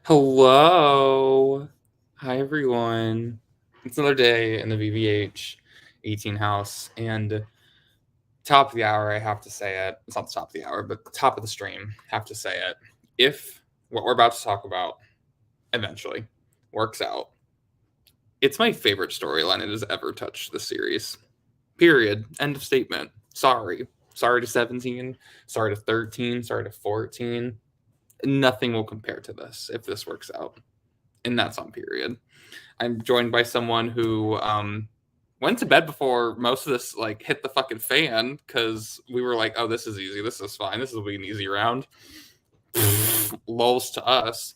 Hello. Hi, everyone. It's another day in the BBH18 house, and top of the hour, I have to say it. It's not the top of the hour, but top of the stream, have to say it. If what we're about to talk about eventually works out, it's my favorite storyline it has ever touched the series. Period. End of statement. Sorry. Sorry to 17. Sorry to 13. Sorry to 14. Nothing will compare to this if this works out. And that's on period. I'm joined by someone who went to bed before most of this hit the fucking fan because we were like, oh, this is easy, this is fine, this will be an easy round. Lulls to us.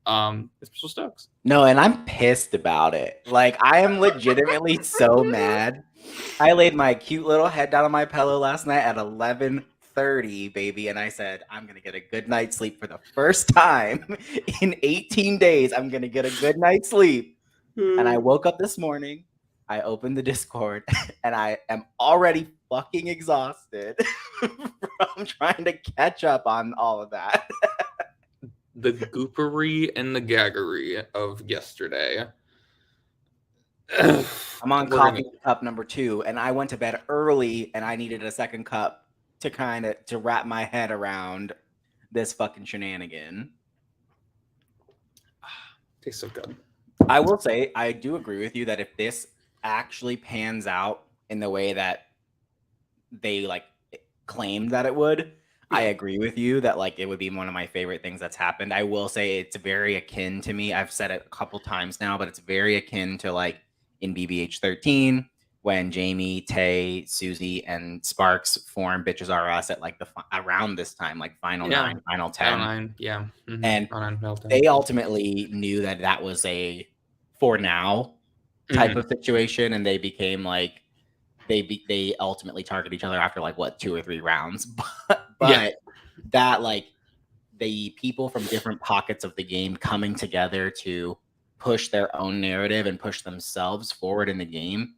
It's Mr. Stokes. No, and I'm pissed about it. Like, I am legitimately so mad. I laid my cute little head down on my pillow last night at 11:30, baby, and I said, I'm going to get a good night's sleep for the first time in 18 days. I'm going to get a good night's sleep. And I woke up this morning, I opened the Discord, and I am already fucking exhausted from trying to catch up on all of that. The goopery and the gaggery of yesterday. I'm on coffee cup number 2, and I went to bed early, and I needed a second cup to wrap my head around this fucking shenanigan. Tastes so good. I will say, I do agree with you that if this actually pans out in the way that they claimed that it would, I agree with you that it would be one of my favorite things that's happened. I will say it's very akin to me. I've said it a couple times now, but it's very akin to in BBH13 when Jamie, Tay, Susie, and Sparks form Bitches R Us at around this time, Final 9, Final 10. Final 9, yeah. Mm-hmm. And they ultimately knew that was a for now type of situation, and they became they ultimately target each other after 2 or 3 rounds. But that the people from different pockets of the game coming together to push their own narrative and push themselves forward in the game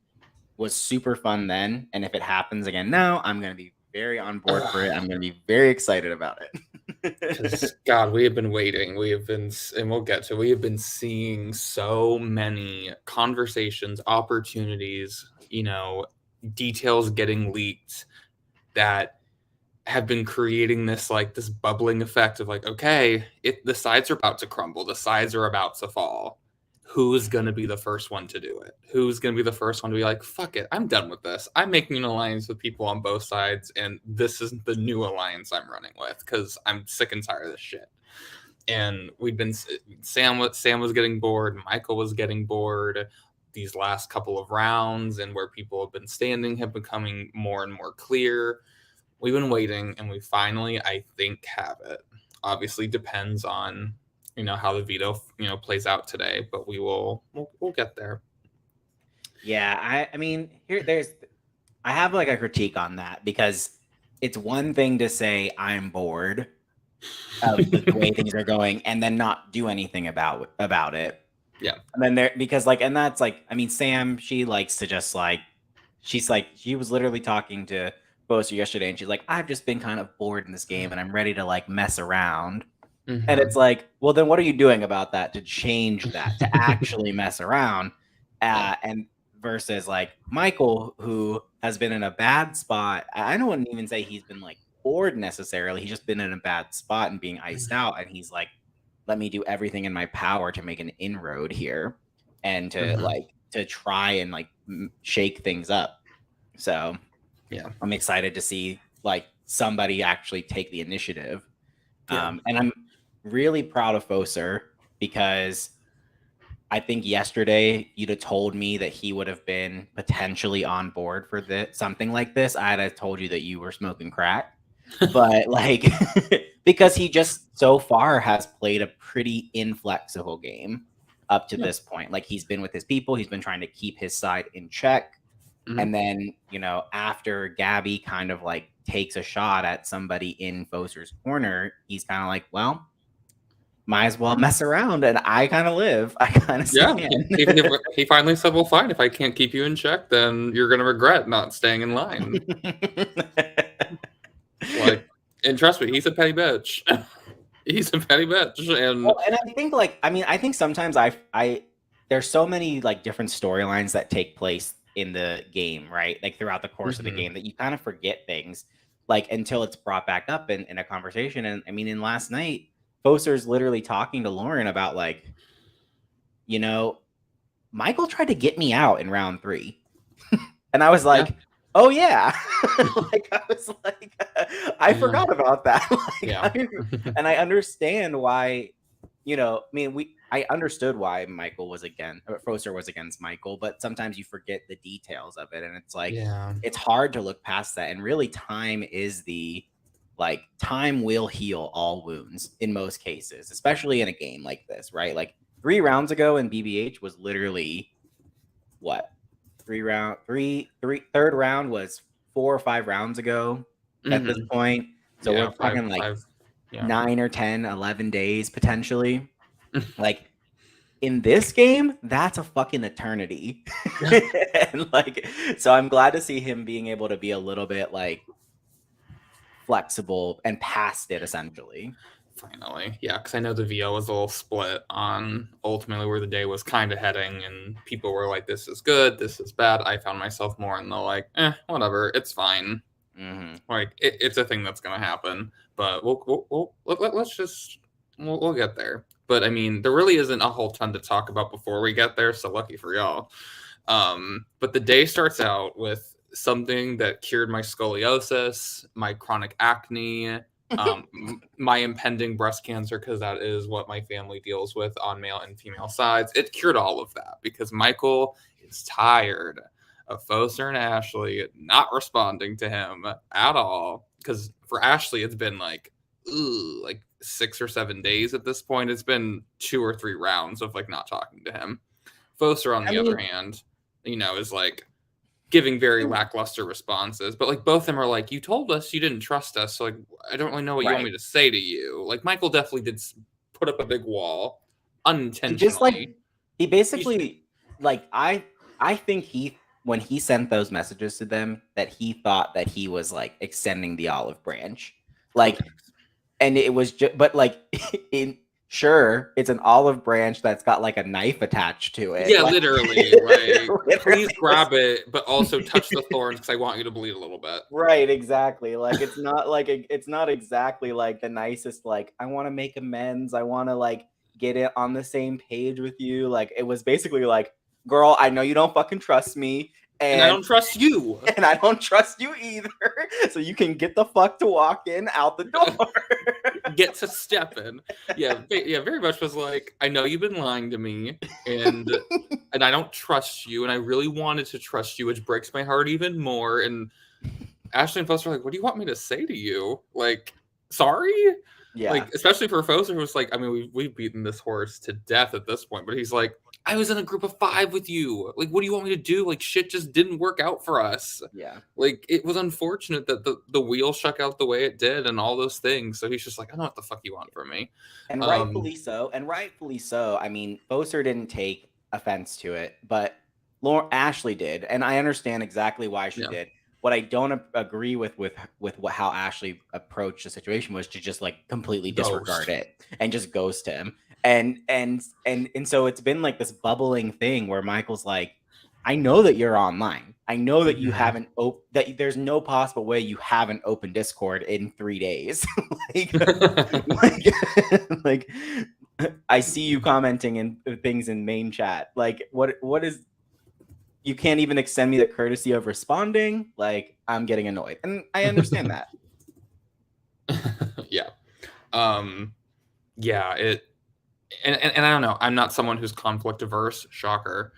was super fun then. And if it happens again now, I'm going to be very on board for it. I'm going to be very excited about it. God, we have been waiting. We have been, and we'll get to, we have been seeing so many conversations, opportunities, details getting leaked that have been creating this this bubbling effect of okay, the sides are about to crumble, the sides are about to fall. Who's going to be the first one to do it? Who's going to be the first one to be fuck it, I'm done with this. I'm making an alliance with people on both sides, and this is the new alliance I'm running with because I'm sick and tired of this shit. And we've been, Sam was getting bored, Michael was getting bored. These last couple of rounds and where people have been standing have becoming more and more clear. We've been waiting, and we finally, I think, have it. Obviously, depends on how the veto plays out today, but we'll get there. Yeah, I mean, I have a critique on that, because it's one thing to say I'm bored of the way things are going and then not do anything about it. Yeah. And then because and that's I mean, Sam, she likes to just she was literally talking to Boser yesterday, and she's I've just been kind of bored in this game and I'm ready to mess around. Mm-hmm. And it's well, then what are you doing about that to change that, to actually mess around? And versus Michael, who has been in a bad spot. I don't even say he's been bored necessarily. He's just been in a bad spot and being iced out. And he's let me do everything in my power to make an inroad here and to to try and shake things up. So yeah, I'm excited to see somebody actually take the initiative. And I'm really proud of Boser, because I think yesterday you'd have told me that he would have been potentially on board for something like this. I'd have told you that you were smoking crack, but because he just so far has played a pretty inflexible game up to this point. He's been with his people, he's been trying to keep his side in check. Mm-hmm. And then, after Gabby kind of takes a shot at somebody in Boser's corner, he's kind of well, might as well mess around, and I kind of live. I kind of stand. Even if he finally said, well, fine, if I can't keep you in check, then you're going to regret not staying in line. And trust me, he's a petty bitch. He's a petty bitch, and Well, and I think I think sometimes there's so many like different storylines that take place in the game, right? Like throughout the course of the mhm, game that you kind of forget things like until it's brought back up in a conversation. And I mean, in last night, Foster's literally talking to Lauren about like, you know, Michael tried to get me out in round 3. And I was yeah, like, "Oh yeah." Like I was like, I yeah, forgot about that. Like yeah, and I understand why, I mean, I understood why Michael was against Foster was against Michael, but sometimes you forget the details of it and it's like yeah, it's hard to look past that and really time is the like time will heal all wounds in most cases, especially in a game like this, right? Like 3 rounds ago in BBH was literally what 3 round 3 3 third round was 4 or 5 rounds ago at this mhm, point, so we're yeah, talking like 5, yeah, 9 or 10, 11 days potentially. Like in this game that's a fucking eternity. yeah. And like so I'm glad to see him being able to be a little bit like flexible and past it essentially. Finally, yeah, because I know the VO was a little split on ultimately where the day was kind of heading, and people were like, "This is good, this is bad." I found myself more in the like, whatever, it's fine. Hmm. Like, it's a thing that's gonna happen, but let's just we'll get there. But I mean, there really isn't a whole ton to talk about before we get there, so lucky for y'all. But the day starts out with something that cured my scoliosis, my chronic acne, my impending breast cancer, because that is what my family deals with on male and female sides. It cured all of that because Michael is tired of Foster and Ashley not responding to him at all. Because for Ashley, it's been like 6 or 7 days at this point. It's been 2 or 3 rounds of like not talking to him. Foster, on I the other mean, hand, is like giving very lackluster responses. But like both of them are like, you told us you didn't trust us, so like I don't really know what you want right. me to say to you. Like Michael definitely did put up a big wall He just like unintentionally. he He's basically like I think he when he sent those messages to them that he thought that he was like extending the olive branch. Like and it was just but like in sure it's an olive branch that's got like a knife attached to it. yeah, Like literally it like please literally was grab it, but also touch the thorns because I want you to bleed a little bit. right, exactly. Like it's not like it's not exactly like the nicest like I want to make amends. I want to like get it on the same page with you. Like it was basically like, girl, I know you don't fucking trust me And I and don't trust you. and I don't trust you either. So you can get the fuck to walk in out the door. Get to stepping. Yeah, yeah, very much was like, I know you've been lying to me, and I don't trust you, and I really wanted to trust you, which breaks my heart even more. And Ashley and Foster are like, what do you want me to say to you? Like, sorry? Yeah. Like, especially for Foster, who's like, I mean, we've beaten this horse to death at this point, but he's like, I was in a group of 5 with you. Like, what do you want me to do? Like, shit just didn't work out for us. Yeah. Like, it was unfortunate that the wheel shook out the way it did and all those things. So he's just like, I know what the fuck you want from me. And Um, rightfully so. And rightfully so. I mean, Foster didn't take offense to it, but Ashley did, and I understand exactly why she yeah, did. What I don't agree with what how Ashley approached the situation was to just like completely disregard ghost. it and just ghost him. And so it's been like this bubbling thing where Michael's like, I know that you're online. I know that you Mhm. haven't that there's no possible way you haven't opened Discord in 3 days. Like like, like I see you commenting in things in main chat. Like what is you can't even extend me the courtesy of responding? Like I'm getting annoyed. And I understand that. Yeah. Um, yeah, and I don't know. I'm not someone who's conflict averse. Shocker.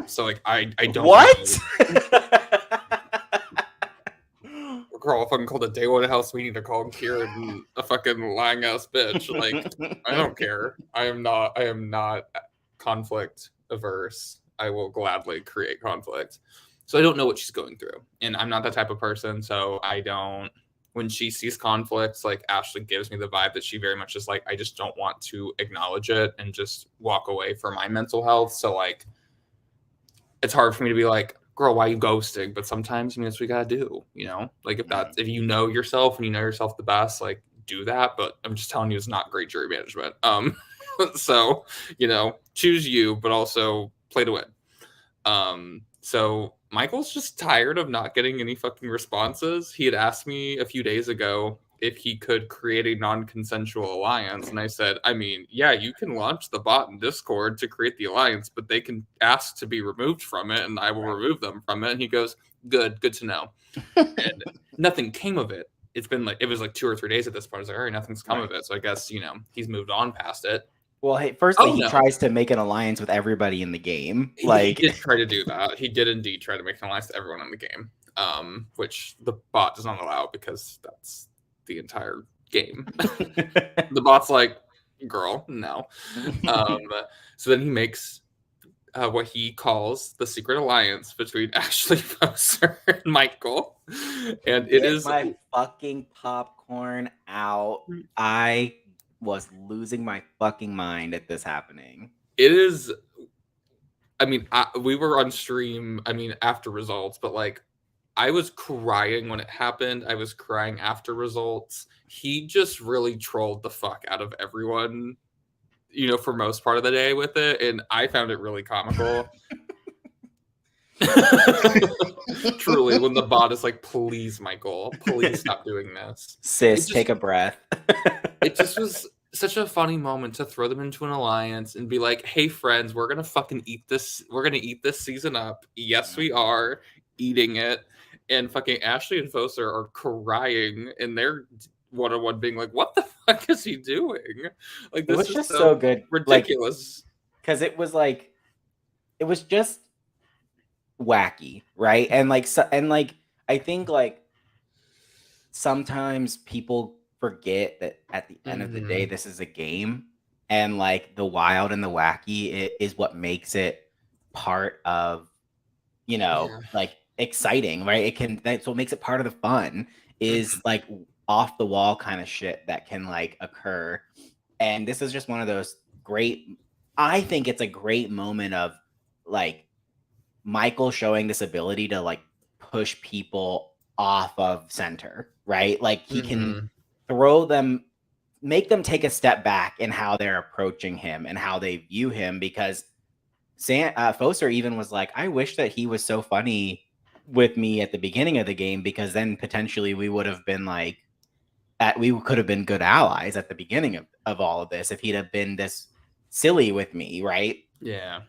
So like I don't What? know. Girl, fucking called a Dayward House meeting to call Kieran a fucking lying ass bitch. Like, I don't care. I am not conflict averse. I will gladly create conflict. So I don't know what she's going through. And I'm not that type of person, so I don't when she sees conflicts, like Ashley gives me the vibe that she very much is like, I just don't want to acknowledge it and just walk away for my mental health. So like it's hard for me to be like, girl, why are you ghosting? But sometimes, that's what you gotta do, Like if Mhm. you know yourself and you know yourself the best, like do that, but I'm just telling you, it's not great jury management. So, choose you, but also play to win. So Michael's just tired of not getting any fucking responses. He had asked me a few days ago if he could create a non-consensual alliance, and I said, I mean, yeah, you can launch the bot in Discord to create the alliance, but they can ask to be removed from it, and I will remove them from it. And he goes, good to know. And nothing came of it. It was like 2 or 3 days at this point. I was like, all right, nothing's come of it. So I guess, he's moved on past it. Well, hey, firstly, he tries to make an alliance with everybody in the game. He did try to do that. He did indeed try to make an alliance with everyone in the game, which the bot does not allow because that's the entire game. The bot's like, girl, no. So then he makes what he calls the secret alliance between Ashley Foser and Michael. And it is my fucking popcorn out. I was losing my fucking mind at this happening. It is, I mean, we were on stream, after results, but like, I was crying when it happened. I was crying after results. He just really trolled the fuck out of everyone, for most part of the day with it. And I found it really comical. Truly, when the bot is like, please, Michael, please stop doing this. Sis, take a breath. It just was such a funny moment to throw them into an alliance and be like, hey, friends, we're going to fucking eat this. We're going to eat this season up. Yes, we are eating it. And fucking Ashley and Foser are crying, and they're one-on-one being like, what the fuck is he doing? Like, this is just so good. Ridiculous. Because it was just wacky, right? And I think sometimes people forget that at the end of the day, this is a game, and the wild and the wacky is what makes it part of, exciting, right? That's what makes it part of the fun, is off the wall kind of shit that can occur. And this is just one of those I think it's a great moment of Michael showing this ability to push people off of center, right? He can make them take a step back in how they're approaching him and how they view him, because Foser even was like, I wish that he was so funny with me at the beginning of the game, because then potentially we would have been we could have been good allies at the beginning of all of this if he'd have been this silly with me, right? Yeah.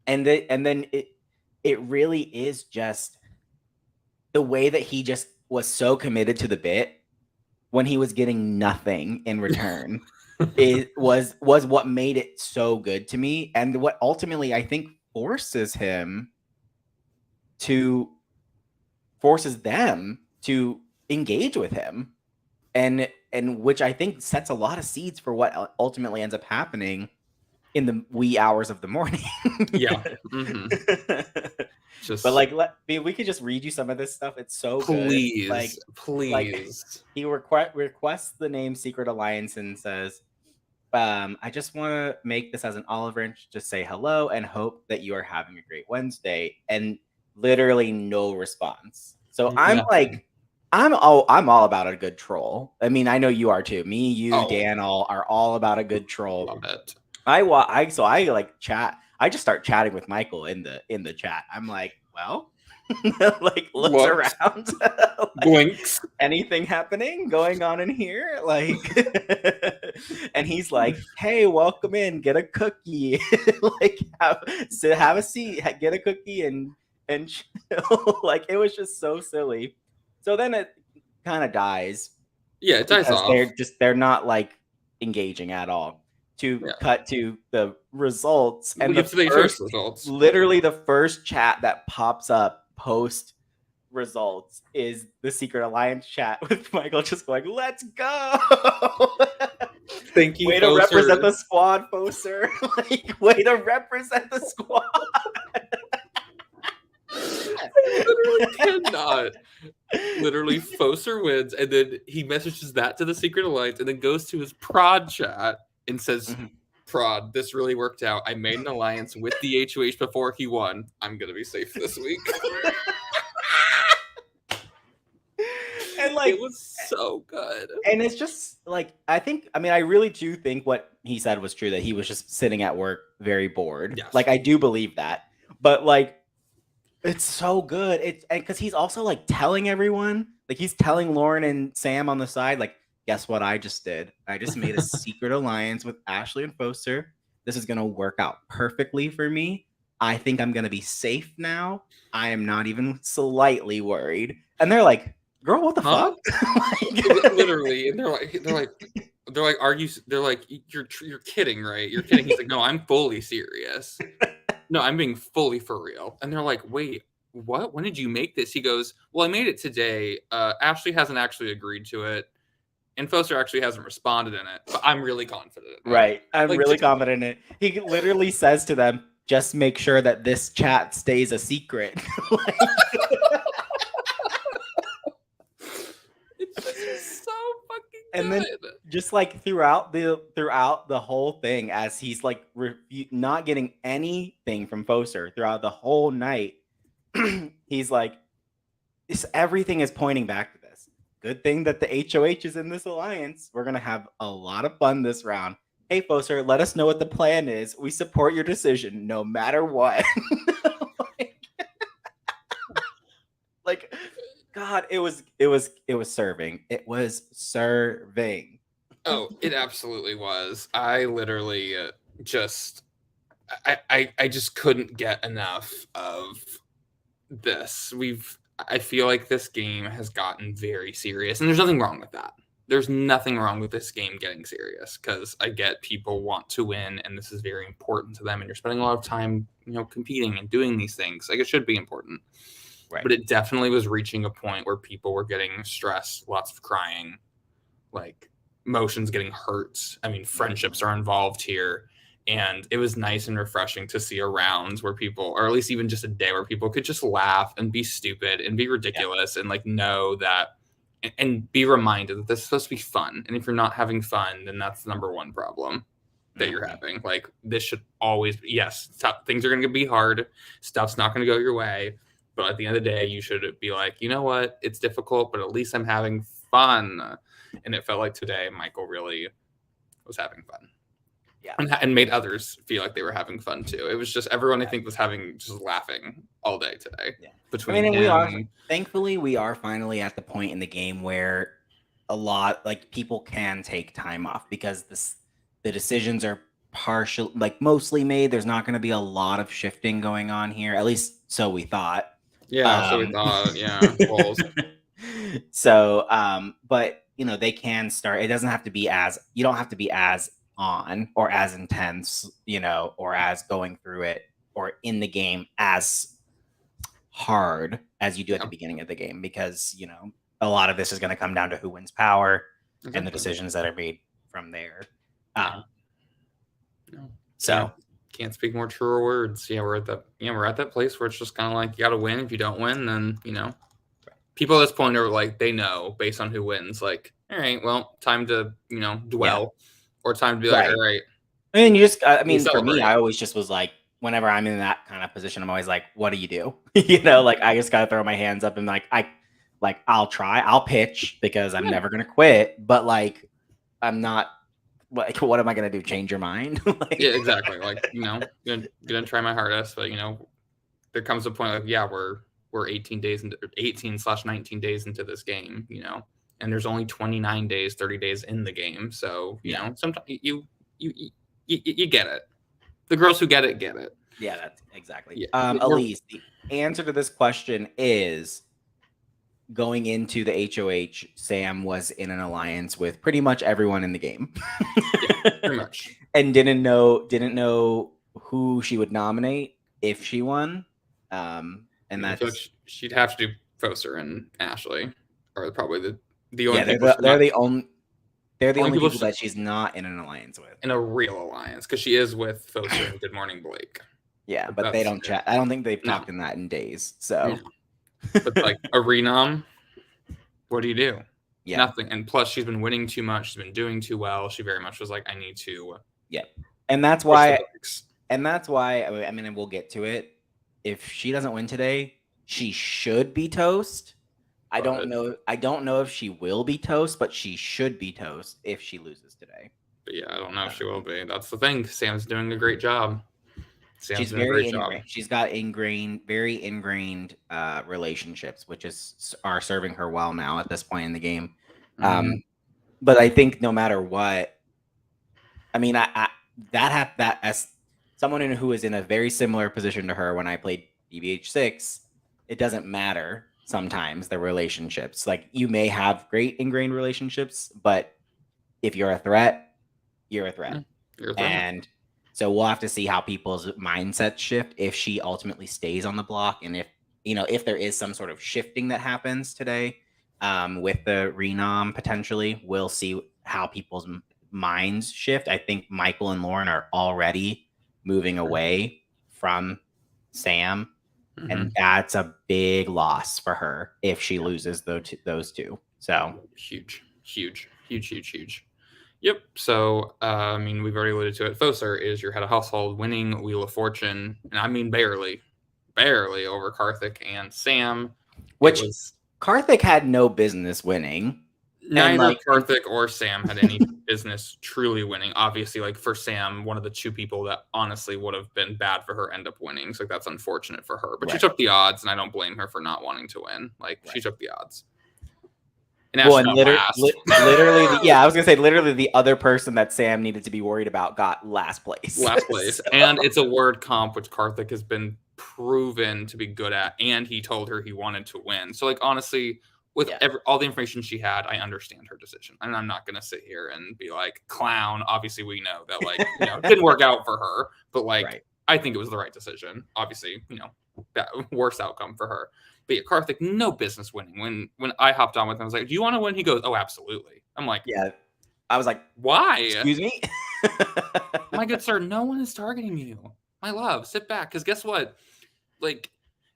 And then it really is just the way that he just was so committed to the bit when he was getting nothing in return. It was what made it so good to me, and what ultimately I think forces them to engage with him, and which I think sets a lot of seeds for what ultimately ends up happening in the wee hours of the morning. Yeah. But we could just read you some of this stuff. It's so good. Please. He requests the name Secret Alliance and says, I just want to make this as an olive branch to say hello and hope that you are having a great Wednesday. And literally no response. So I'm I'm all about a good troll. I mean, I know you are too. Me, you, Dan, are all about a good troll. Love it. I chat. I just start chatting with Michael in the chat. I'm like, well, looks around, blinks. Anything happening going on in here? And he's like, hey, welcome in, get a cookie, have a seat, get a cookie and chill. It was just so silly. So then it kind of dies. Yeah, it dies off. They're not engaging at all. Cut to the results, and the first results. Literally, the first chat that pops up post results is the Secret Alliance chat with Michael just going, "Let's go!" Thank you. Way to represent the squad, Foser. Way to represent the squad. I literally cannot. Literally, Foser wins, and then he messages that to the Secret Alliance, and then goes to his prod chat and says, Prod, this really worked out. I made an alliance with the HOH before he won. I'm going to be safe this week. And It was so good. And it's just like, I really do think what he said was true, that he was just sitting at work very bored. Yes. Like, I do believe that. But like, it's so good. It's because he's also like telling everyone, like he's telling Lauren and Sam on the side, like, guess what I just did? I just made a secret alliance with Ashley and Foster. This is gonna work out perfectly for me. I think I'm gonna be safe now. I am not even slightly worried. And they're like, girl, what the fuck? Literally, and they're like, are you? They're like, you're kidding, right? You're kidding. He's like, no, I'm fully serious. No, I'm being fully for real. And they're like, wait, what? When did you make this? He goes, well, I made it today. Ashley hasn't actually agreed to it, and Foster actually hasn't responded in it. But I'm really confident. Right, I'm really confident in it. He literally says to them, just make sure that this chat stays a secret. It's so fucking good. And then just like throughout the whole thing, as he's like not getting anything from Foster throughout the whole night, he's like, everything is pointing back to this. Good thing that the HOH is in this alliance. We're gonna have a lot of fun this round. Hey Foster, let us know what the plan is. We support your decision no matter what. like God, it was serving. It was serving. Oh, it absolutely was. I literally I just couldn't get enough of this. I feel like this game has gotten very serious, and there's nothing wrong with that. There's nothing wrong with this game getting serious, because I get people want to win, and this is very important to them, and you're spending a lot of time, competing and doing these things. Like, it should be important. Right. But it definitely was reaching a point where people were getting stressed, lots of crying, like emotions getting hurt. I mean, friendships are involved here. And it was nice and refreshing to see a round where people, or at least even just a day where people could just laugh and be stupid and be ridiculous, and like know that, and be reminded that this is supposed to be fun. And if you're not having fun, then that's the number one problem that you're having. Like, this should always be, yes, things are going to be hard. Stuff's not going to go your way. But at the end of the day, you should be like, you know what? It's difficult, but at least I'm having fun. And it felt like today, Michael really was having fun. Yeah. And made others feel like they were having fun too. It was just everyone, I think, was just laughing all day today. Yeah. Between thankfully, we are finally at the point in the game where a lot, like, people can take time off, because the decisions are mostly made. There's not going to be a lot of shifting going on here, at least so we thought. Yeah, so we thought, yeah. So, but they can start. It doesn't have to be you don't have to be as on or as intense, or as going through it or in the game as hard as you do at the beginning of the game, because a lot of this is going to come down to who wins power and the decisions that are made from there. So can't speak more truer words. Yeah, we're at that place where it's just kind of like, you got to win. If you don't win, then people at this point are like, they know based on who wins. Like, all right, well, time to dwell, or time to be like, all right. I mean, for me, I always just was like, whenever I'm in that kind of position, I'm always like, what do you do? Like, I just gotta throw my hands up and like, I'll try, I'll pitch, because I'm never gonna quit. But like, I'm not. Like, what am I gonna do? Change your mind? Yeah, exactly. Like, gonna try my hardest, but there comes a point like, yeah, we're 18 days into 18/19 days into this game, and there's only 29 days, 30 days in the game. So sometimes you get it. The girls who get it get it. Yeah, that's exactly. Yeah. Elise, the answer to this question is, going into the HOH, Sam was in an alliance with pretty much everyone in the game. Yeah, pretty much. And didn't know who she would nominate if she won. And that's, like she'd have to do Foster and Ashley, or probably the only they're the only people that she's not in an alliance with. In a real alliance, because she is with Foster and Good Morning Blake. Yeah, but they don't chat. I don't think they've talked in that in days. So, but like a renom, what do you do? Yeah, nothing. And plus, she's been winning too much. She's been doing too well. She very much was like, I need to. Yeah, and that's why. And and we'll get to it. If she doesn't win today, she should be toast. I don't But know. I don't know if she will be toast, but she should be toast if she loses today. yeah, I don't know if she will be. That's the thing. Sam's doing a great job. Sam's She's doing a great very job. ingrained. She's got very ingrained relationships, which are serving her well now at this point in the game. But I think no matter what, I mean, that as someone who is in a very similar position to her when I played BBH6, it doesn't matter sometimes the relationships. Like you may have great ingrained relationships, but if you're a threat, you're a threat. You're a threat. And so we'll have to see how people's mindsets shift if she ultimately stays on the block, and if there is some sort of shifting that happens today with the renom potentially, we'll see how people's minds shift. I think Michael and Lauren are already moving away from Sam, and that's a big loss for her if she loses those two. So huge. Yep. So, I mean, we've already alluded to it. Foser is your head of household, winning Wheel of Fortune, and I mean barely over Karthik and Sam. Which Karthik had no business winning. Neither Karthik or Sam had any business truly winning. Obviously, like for Sam, one of the two people that honestly would have been bad for her end up winning. So that's unfortunate for her. But she took the odds, and I don't blame her for not wanting to win. Like she took the odds. And literally, I was gonna say literally the other person that Sam needed to be worried about got last place. So. And it's a word comp, which Karthik has been proven to be good at, and he told her he wanted to win. So, like, honestly, with all the information she had, I understand her decision, and I'm not gonna sit here and be like clown. Obviously, we know that it didn't work out for her, but I think it was the right decision. Obviously, worst outcome for her. But yeah, Karthik, no business winning. When I hopped on with him, I was like, "Do you want to win?" He goes, "Oh, absolutely." I'm like, "Yeah." I was like, "Why? Excuse me, my good sir. No one is targeting you, my love. Sit back, because guess what? Like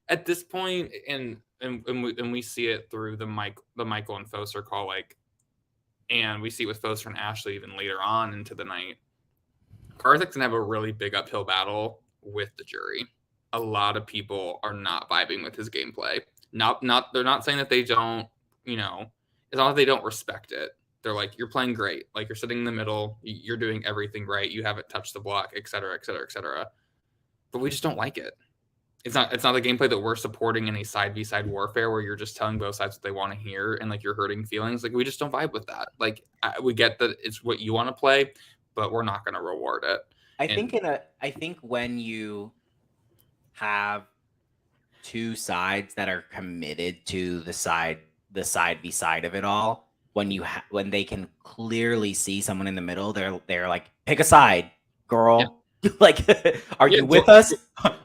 at this point, and we see it through the Michael and Foser call, and we see it with Foser and Ashley even later on into the night. Karthik's gonna have a really big uphill battle with the jury. A lot of people are not vibing with his gameplay. They're not saying that they don't, it's not that they don't respect it. They're like, you're playing great. Like you're sitting in the middle, you're doing everything right. You haven't touched the block, et cetera, et cetera, et cetera. But we just don't like it. It's not the gameplay that we're supporting in a side v side warfare where you're just telling both sides what they want to hear and like you're hurting feelings. Like we just don't vibe with that. Like we get that it's what you want to play, but we're not going to reward it. I think when you have two sides that are committed to the side v side of it all, when they can clearly see someone in the middle, they're like, pick a side, girl. Like, are you with us?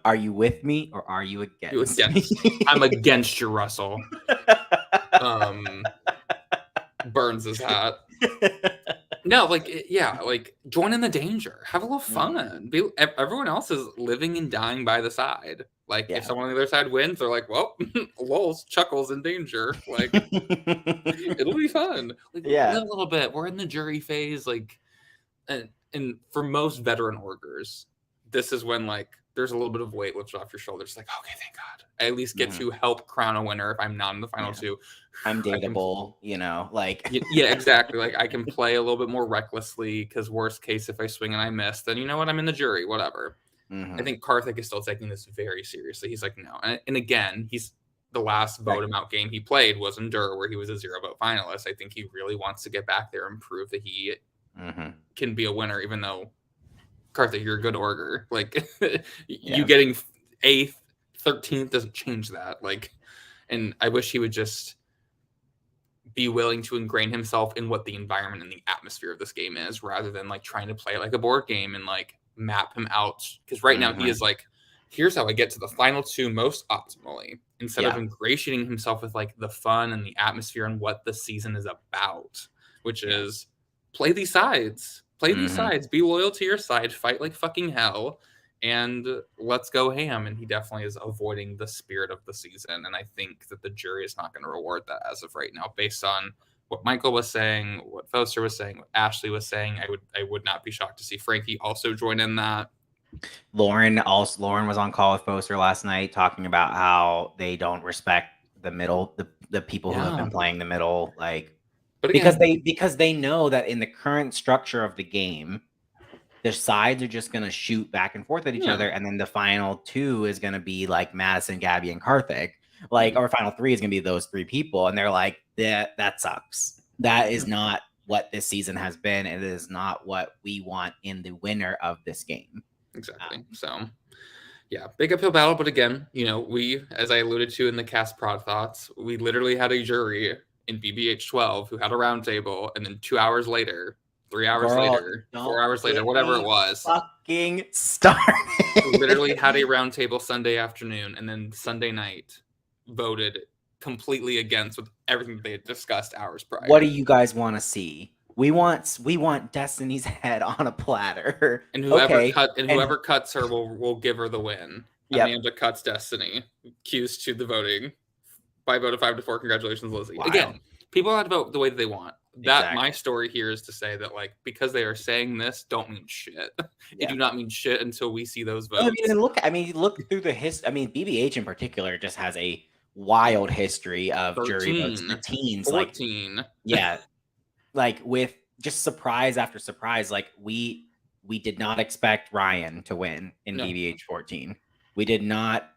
Are you with me, or are you against me? I'm against you, Russell. Burns his hat. No, join in the danger. Have a little fun. Everyone else is living and dying by the side. Like, if someone on the other side wins, they're like, well, lols, chuckles, in danger. Like, it'll be fun. Like, a little bit. We're in the jury phase. Like, and for most veteran orgers, this is when, there's a little bit of weight lifted off your shoulders. Like, okay, thank God. I at least get to help crown a winner if I'm not in the final two. I'm dateable, Yeah, exactly. Like, I can play a little bit more recklessly because worst case, if I swing and I miss, then you know what? I'm in the jury, whatever. I think Karthik is still taking this very seriously. He's like, no. And again, he's the last vote him out game he played was Endure, where he was a 0-vote finalist. I think he really wants to get back there and prove that he can be a winner, even though Karthik, you're a good orger. Like you getting 8th, 13th doesn't change that. And I wish he would just be willing to ingrain himself in what the environment and the atmosphere of this game is, rather than trying to play it like a board game and map him out. Because right now he is here's how I get to the final two most optimally, instead of ingratiating himself with the fun and the atmosphere and what the season is about, which is play these sides. Play these sides. Be loyal to your side. Fight like fucking hell. And let's go ham. And he definitely is avoiding the spirit of the season. And I think that the jury is not going to reward that as of right now, based on what Michael was saying, what Foster was saying, what Ashley was saying. I would not be shocked to see Frankie also join in that. Lauren was on call with Foster last night talking about how they don't respect the middle, the people who have Yeah. been playing the middle, like, But because again, they know that in the current structure of the game, the sides are just gonna shoot back and forth at each yeah. other, and then the final two is gonna be like Madison, Gabby, and Karthik. Like, Mhm. our final three is gonna be those three people, and they're like, that sucks. That is not what this season has been. It is not what we want in the winner of this game. Exactly. So yeah, big uphill battle. But again, we, as I alluded to in the cast prod thoughts, we literally had a jury in BBH12 who had a roundtable, and then 2 hours later, 3 hours Girl, later, don't 4 hours later, get whatever it me was, fucking started. literally had a roundtable Sunday afternoon, and then Sunday night voted completely against with everything they had discussed hours prior. What do you guys want to see? We want Destiny's head on a platter. And whoever Okay. whoever cuts her will give her the win. Yep. Amanda cuts Destiny. Cues to the voting. By a vote of 5-4, congratulations, Lizzie. Wild. Again, people have to vote the way that they want. That Exactly. my story here is to say that, like, because they are saying this, don't mean shit. Yeah. It do not mean shit until we see those votes. Look through the history. I mean, BBH in particular just has a wild history of jury votes for teens. 14. Like, yeah, like with just surprise after surprise. Like, we did not expect Ryan to win in No. BBH 14. We did not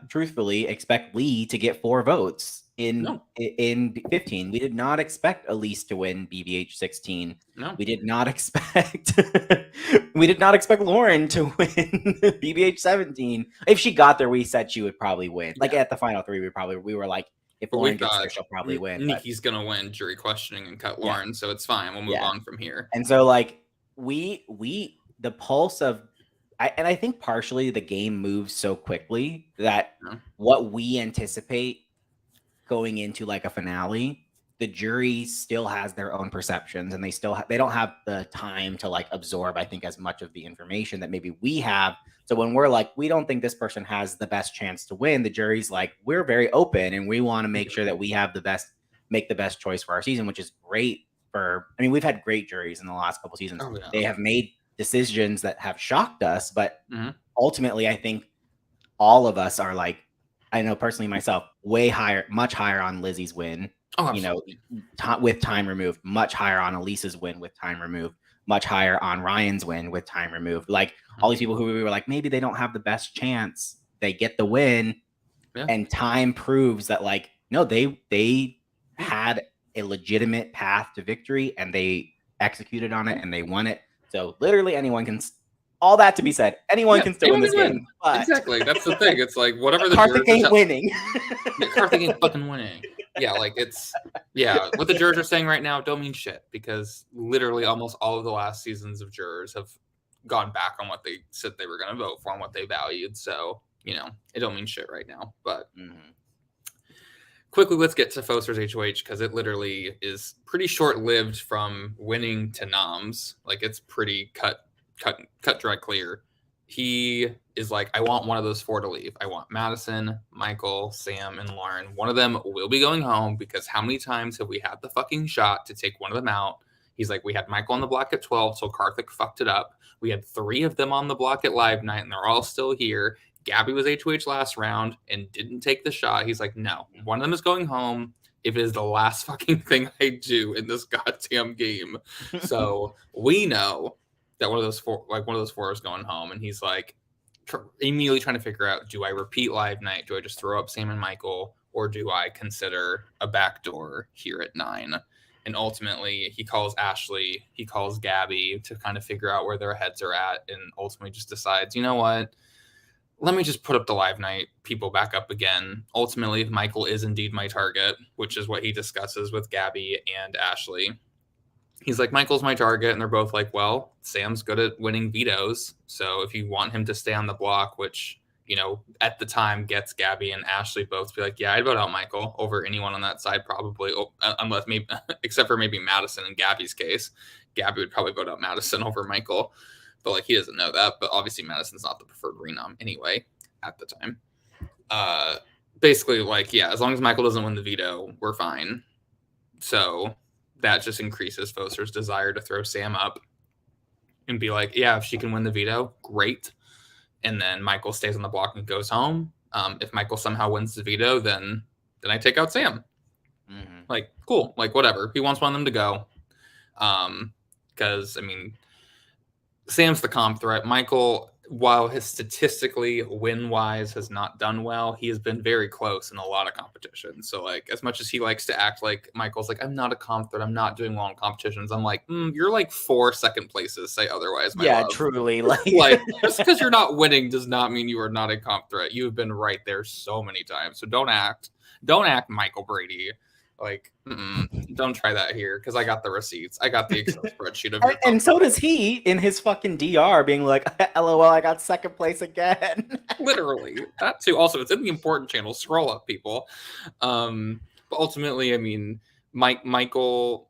truthfully expect Lee to get 4 votes in 15. We did not expect Elise to win BBH 16. No. We did not expect Lauren to win BBH 17. If she got there, we said she would probably win. Like, at the final 3, we were like, if But Lauren gets there, she'll probably win. Nikki's gonna win jury questioning and cut Lauren, so it's fine. We'll move on from here. And so, like, the pulse of, and I think partially the game moves so quickly that what we anticipate going into like a finale, the jury still has their own perceptions, and they don't have the time to like absorb, I think, as much of the information that maybe we have. So when we're like, we don't think this person has the best chance to win, the jury's like, we're very open and we want to make sure that we have make the best choice for our season, which is great we've had great juries in the last couple seasons. Oh, yeah. They have made decisions that have shocked us, but ultimately I think all of us are like, I know personally myself, much higher on Lizzie's win. Oh, absolutely. With time removed, much higher on Elisa's win with time removed, much higher on Ryan's win with time removed. Like, all these people who we were like, maybe they don't have the best chance, they get the win. And time proves that, like, no, they had a legitimate path to victory and they executed on it and they won it. So literally anyone can, all that to be said, anyone can still win this game. But exactly. That's the thing. It's like, whatever the Karthik ain't winning. Karthik ain't fucking winning. Yeah, like, what the jurors are saying right now don't mean shit, because literally almost all of the last seasons of jurors have gone back on what they said they were going to vote for, on what they valued. So, it don't mean shit right now. But quickly, let's get to Foster's HOH, because it literally is pretty short-lived from winning to noms. Like, it's pretty cut direct clear. He is like, I want one of those 4 to leave. I want Madison, Michael, Sam, and Lauren. One of them will be going home, because how many times have we had the fucking shot to take one of them out? He's like, we had Michael on the block at 12, so Karthik fucked it up. We had 3 of them on the block at live night, and they're all still here. Gabby was HOH last round and didn't take the shot. He's like, no, one of them is going home if it is the last fucking thing I do in this goddamn game. So we know that one of those 4 is going home, and he's like immediately trying to figure out, do I repeat live night? Do I just throw up Sam and Michael, or do I consider a backdoor here at 9? And ultimately, he calls Ashley, he calls Gabby to kind of figure out where their heads are at, and ultimately just decides, you know what? Let me just put up the live night people back up again. Ultimately, Michael is indeed my target, which is what he discusses with Gabby and Ashley. He's like, Michael's my target, and they're both like, well, Sam's good at winning vetoes, so if you want him to stay on the block, which, at the time gets Gabby and Ashley both to be like, yeah, I'd vote out Michael over anyone on that side, probably, unless maybe, except for maybe Madison in Gabby's case. Gabby would probably vote out Madison over Michael, but, like, he doesn't know that. But obviously Madison's not the preferred renom anyway at the time. Basically, like, yeah, as long as Michael doesn't win the veto, we're fine. So that just increases Foster's desire to throw Sam up and be like, yeah, if she can win the veto, great. And then Michael stays on the block and goes home. If Michael somehow wins the veto, then I take out Sam. Mm-hmm. Like, cool, like whatever. He wants one of them to go. Because I mean, Sam's the comp threat. Michael, while his statistically win-wise has not done well, he has been very close in a lot of competitions. So, like, as much as he likes to act like Michael's like, I'm not a comp threat, I'm not doing well in competitions, I'm like, you're like 4 second places, say otherwise, my Yeah, love. truly. Like, just because you're not winning does not mean you are not a comp threat. You have been right there so many times. So don't act Michael Brady. Like, don't try that here, because I got the receipts. I got the Excel spreadsheet of your and so does he in his fucking DR being like, LOL, I got second place again. Literally. That too. Also, it's in the important channel. Scroll up, people. But ultimately, I mean, Michael's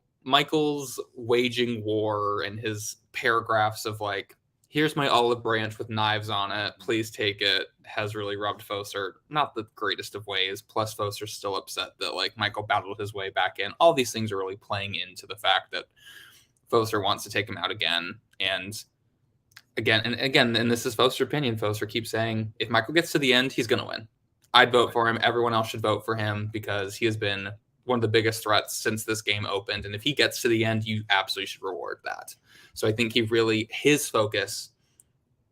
waging war and his paragraphs of like, here's my olive branch with knives on it, please take it, has really rubbed Foster not the greatest of ways. Plus, Foster's still upset that like Michael battled his way back in. All these things are really playing into the fact that Foster wants to take him out again. And again, this is Foster's opinion. Foster keeps saying, if Michael gets to the end, he's going to win. I'd vote for him. Everyone else should vote for him because he has been one of the biggest threats since this game opened. And if he gets to the end, you absolutely should reward that. So I think his focus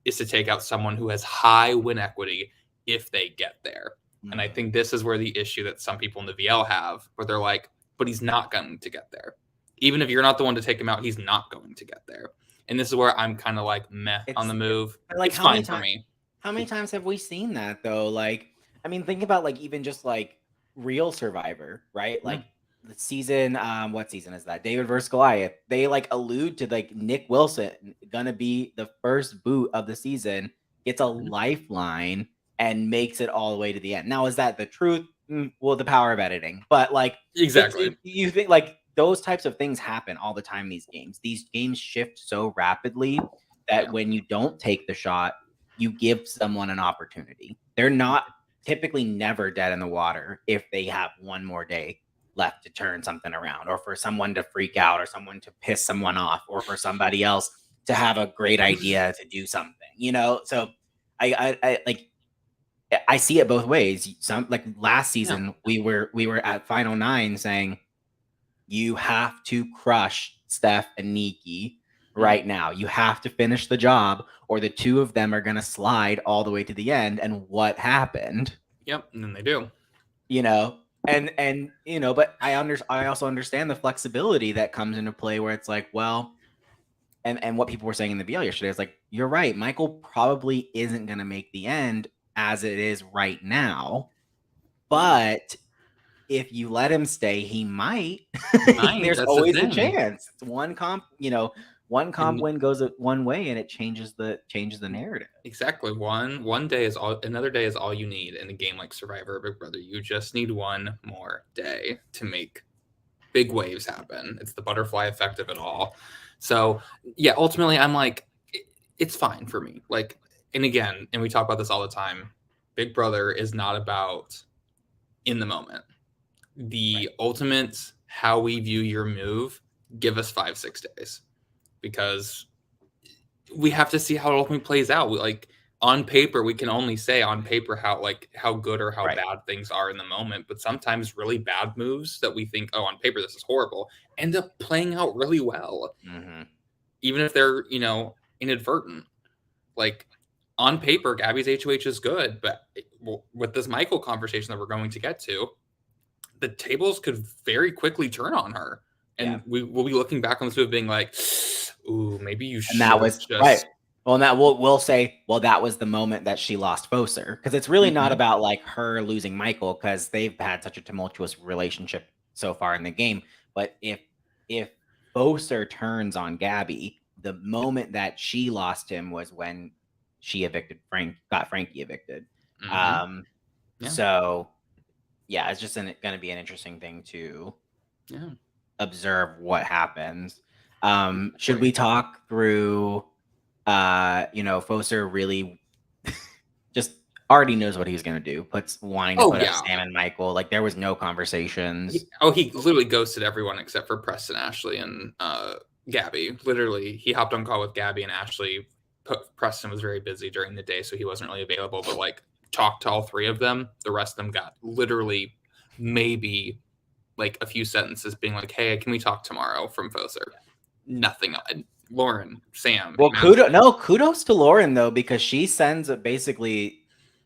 is to take out someone who has high win equity if they get there. Mm-hmm. And I think this is where the issue that some people in the VL have, where they're like, but he's not going to get there. Even if you're not the one to take him out, he's not going to get there. And this is where I'm kind of like meh on the move. Like, it's fine for me. How many times have we seen that though? Like, I mean, think about like even just like real Survivor, right? Like the season, what season is that? David versus Goliath. They like allude to like Nick Wilson gonna be the first boot of the season, gets a lifeline and makes it all the way to the end. Now, is that the truth? Well, the power of editing, but like exactly, you think like those types of things happen all the time in these games. These games shift so rapidly that when you don't take the shot, you give someone an opportunity. They're not typically never dead in the water if they have one more day left to turn something around, or for someone to freak out, or someone to piss someone off, or for somebody else to have a great idea to do something, you know? So I see it both ways. Some like last season, we were at Final 9 saying, you have to crush Steph and Nikki right now. You have to finish the job, or the two of them are going to slide all the way to the end. And what happened? Yep, and then they do. You know, and you know, but I also understand the flexibility that comes into play where it's like, well, and what people were saying in the BL yesterday is like, you're right. Michael probably isn't going to make the end as it is right now, but if you let him stay, he might. There's always a chance. It's one comp, win goes one way, and it changes the narrative. Exactly. One day is all. Another day is all you need in a game like Survivor or Big Brother. You just need one more day to make big waves happen. It's the butterfly effect of it all. So yeah, ultimately, I'm like, it's fine for me. Like, and again, and we talk about this all the time. Big Brother is not about in the moment. The ultimate how we view your move, give us 5-6 days, because we have to see how it ultimately plays out. Like on paper, we can only say on paper how good or how bad things are in the moment. But sometimes really bad moves that we think, oh, on paper this is horrible, end up playing out really well, even if they're inadvertent. Like on paper, Gabby's HOH is good, but with this Michael conversation that we're going to get to, the tables could very quickly turn on her. And we'll be looking back on this move being like, ooh, maybe you should. And that was just... right. Well, now we'll say, well, that was the moment that she lost Foser, because it's really not about like her losing Michael, because they've had such a tumultuous relationship so far in the game. But if Foser turns on Gabby, the moment that she lost him was when she got Frankie evicted. So yeah, it's just going to be an interesting thing to observe what happens. Should we talk through, Foster really just already knows what he's going to do, wanting to put up Sam and Michael. Like there was no conversations. He literally ghosted everyone except for Preston, Ashley, and Gabby. Literally, he hopped on call with Gabby and Ashley. Preston was very busy during the day, so he wasn't really available, but like talked to all three of them. The rest of them got literally maybe like a few sentences being like, hey, can we talk tomorrow from Foser? Nothing. Lauren, Sam. Well, kudos to Lauren though, because she sends basically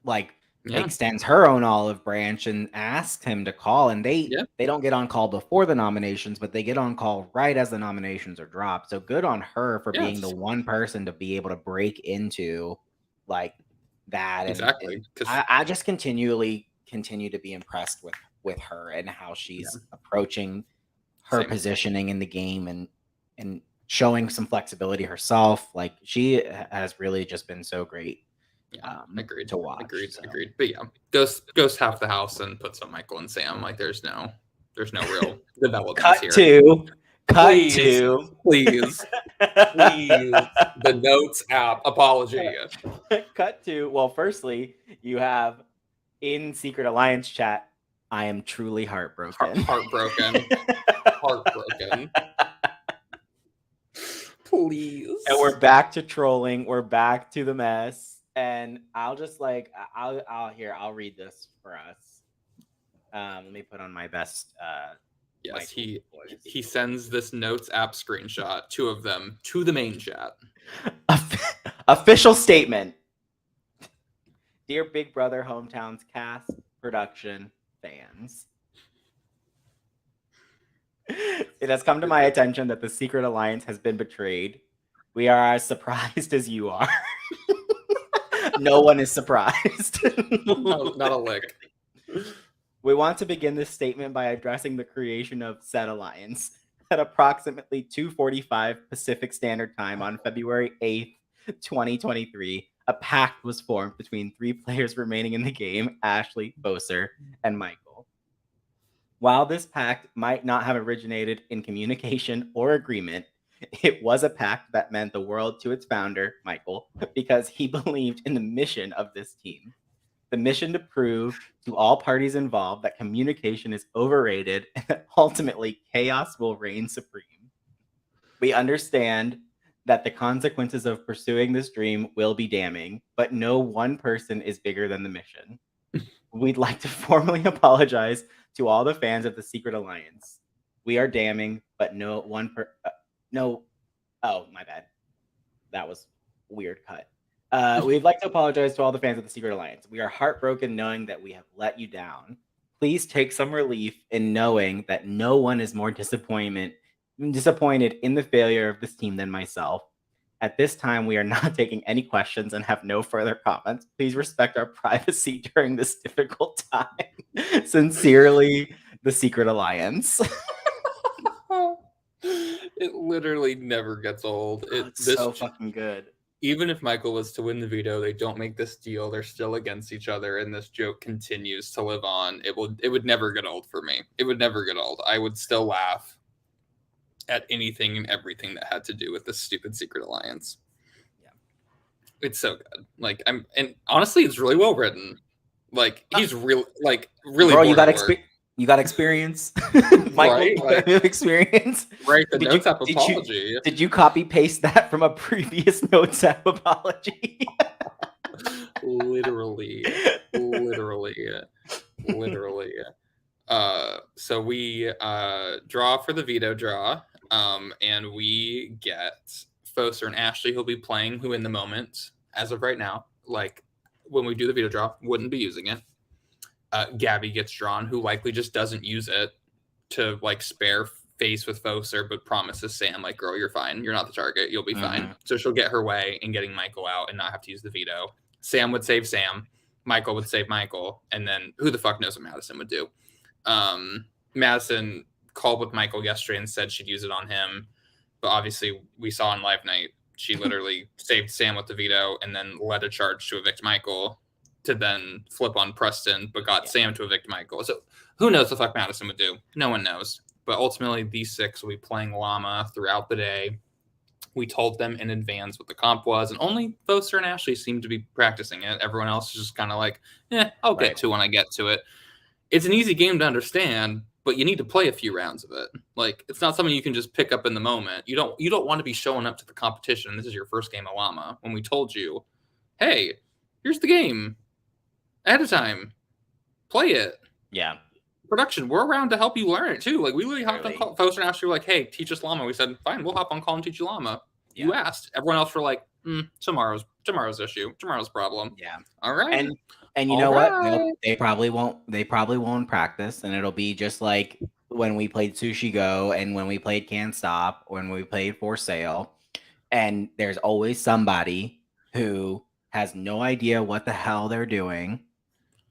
like extends her own olive branch and asks him to call, and they don't get on call before the nominations, but they get on call right as the nominations are dropped. So good on her for being the one person to be able to break into like that. Exactly. And I just continue to be impressed with her and how she's approaching her positioning in the game and showing some flexibility herself. Like she has really just been so great. Agreed to watch. Agreed. But yeah, ghost half the house and puts on Michael and Sam. Like there's no real development here. Cut to please. The Notes app apology. Cut to, well, firstly, you have in Secret Alliance chat, I am truly heartbroken. Heartbroken. Please. And we're back to trolling. We're back to the mess. And I'll just like, I'll read this for us. Let me put on my best. Yes, he sends this Notes app screenshot, 2 of them, to the main chat. Official statement. Dear Big Brother Hometowns cast, production, fans. It has come to my attention that the Secret Alliance has been betrayed. We are as surprised as you are. No one is surprised. No, not a lick. We want to begin this statement by addressing the creation of said alliance. At approximately 2:45 Pacific Standard Time on February 8th, 2023, a pact was formed between 3 players remaining in the game, Ashley, Foser, and Michael. While this pact might not have originated in communication or agreement, it was a pact that meant the world to its founder, Michael, because he believed in the mission of this team. The mission to prove to all parties involved that communication is overrated and that ultimately chaos will reign supreme. We understand that the consequences of pursuing this dream will be damning, but no one person is bigger than the mission. We'd like to formally apologize to all the fans of the Secret Alliance. We are damning, but no one oh, my bad. That was weird cut. We'd like to apologize to all the fans of the Secret Alliance. We are heartbroken knowing that we have let you down. Please take some relief in knowing that no one is more disappointed in the failure of this team than myself. At this time, we are not taking any questions and have no further comments. Please respect our privacy during this difficult time. Sincerely, the Secret Alliance. It literally never gets old. It's so fucking good. Even if Michael was to win the veto, they don't make this deal. They're still against each other, and this joke continues to live on. It would never get old for me. It would never get old. I would still laugh at anything and everything that had to do with this stupid Secret Alliance. Yeah, it's so good. Like and honestly, it's really well written. Like he's really. Bro, you got experience. Michael, right? Experience. Right, the Notes app apology. Did you copy paste that from a previous Notes app apology? Literally. So we draw for the veto draw, and we get Foser and Ashley, who'll be playing, who in the moment, as of right now, like when we do the veto draw, wouldn't be using it. Gabby gets drawn, who likely just doesn't use it to like spare face with Foser, but promises Sam, like, girl, you're fine. You're not the target. You'll be fine. So she'll get her way in getting Michael out and not have to use the veto. Sam would save Sam. Michael would save Michael. And then who the fuck knows what Madison would do? Madison called with Michael yesterday and said she'd use it on him. But obviously we saw on Live Night, she literally saved Sam with the veto and then led a charge to evict Michael to then flip on Preston, but got Sam to evict Michael. So who knows what the fuck Madison would do? No one knows. But ultimately, these 6 will be playing Llama throughout the day. We told them in advance what the comp was, and only Foster and Ashley seemed to be practicing it. Everyone else is just kind of like, I'll get to when I get to it. It's an easy game to understand, but you need to play a few rounds of it. Like, it's not something you can just pick up in the moment. You don't want to be showing up to the competition. This is your first game of Llama. When we told you, hey, here's the game. ahead of time. Play it. Yeah. Production, we're around to help you learn it too. Like we literally hopped on Literally. call. Foster and asked you like, "Hey, teach us llama." We said, "Fine, we'll hop on call and teach you llama." Yeah. You asked. Everyone else were like, "Tomorrow's issue. Tomorrow's problem." Yeah. All right. And you All know what? right. They probably won't practice, and it'll be just like when we played Sushi Go and when we played Can't Stop, when we played For Sale. And there's always somebody who has no idea what the hell they're doing,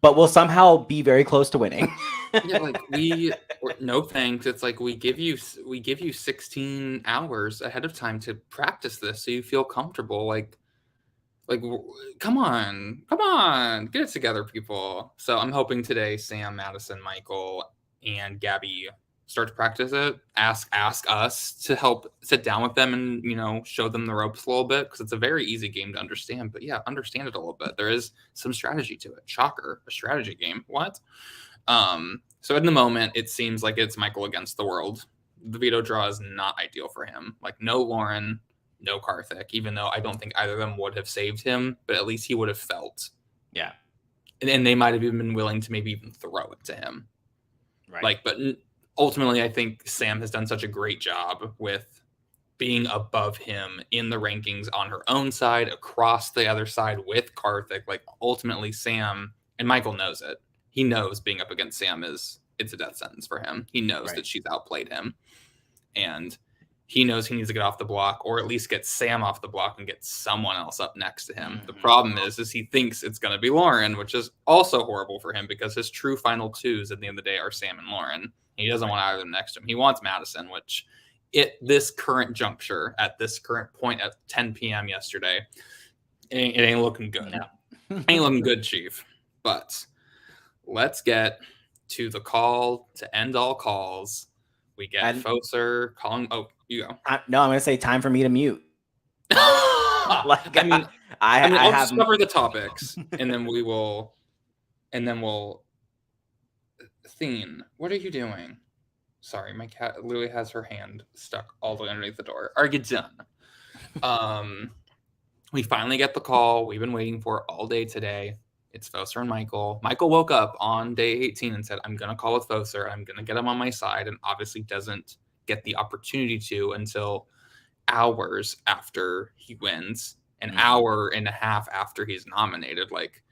but will somehow be very close to winning. Yeah, like no thanks. It's like we give you 16 hours ahead of time to practice this so you feel comfortable. Like come on, get it together, people. So I'm hoping today Sam, Madison, Michael, and Gabby start to practice it. Ask us to help sit down with them and show them the ropes a little bit, because it's a very easy game to understand. But yeah, understand it a little bit. There is some strategy to it. Shocker, a strategy game. What? So in the moment, it seems like it's Michael against the world. The veto draw is not ideal for him. Like no Lauren, no Karthik, even though I don't think either of them would have saved him, but at least he would have felt. Yeah. And they might have even been willing to maybe even throw it to him. Right. But ultimately, I think Sam has done such a great job with being above him in the rankings on her own side, across the other side with Karthik. Like ultimately, Sam, and Michael knows it. He knows being up against Sam it's a death sentence for him. He knows that she's outplayed him. And he knows he needs to get off the block, or at least get Sam off the block and get someone else up next to him. Mm-hmm. The problem is he thinks it's going to be Lauren, which is also horrible for him because his true final twos at the end of the day are Sam and Lauren. He doesn't want either of them next to him. He wants Madison, which at this current juncture, at this current point at 10 p.m. yesterday, it ain't looking good. No. Ain't looking good, Chief. But let's get to the call to end all calls. We get Foser calling. Oh, you go. No, I'm going to say time for me to mute. I'll just cover the topics, and then we'll. Thene, what are you doing? Sorry, my cat literally has her hand stuck all the way underneath the door. Are you done? We finally get the call we've been waiting for all day today. It's Foser and Michael. Michael woke up on day 18 and said, I'm going to call with Foser. I'm going to get him on my side, and obviously doesn't get the opportunity to until hours after he wins, an hour and a half after he's nominated. Like,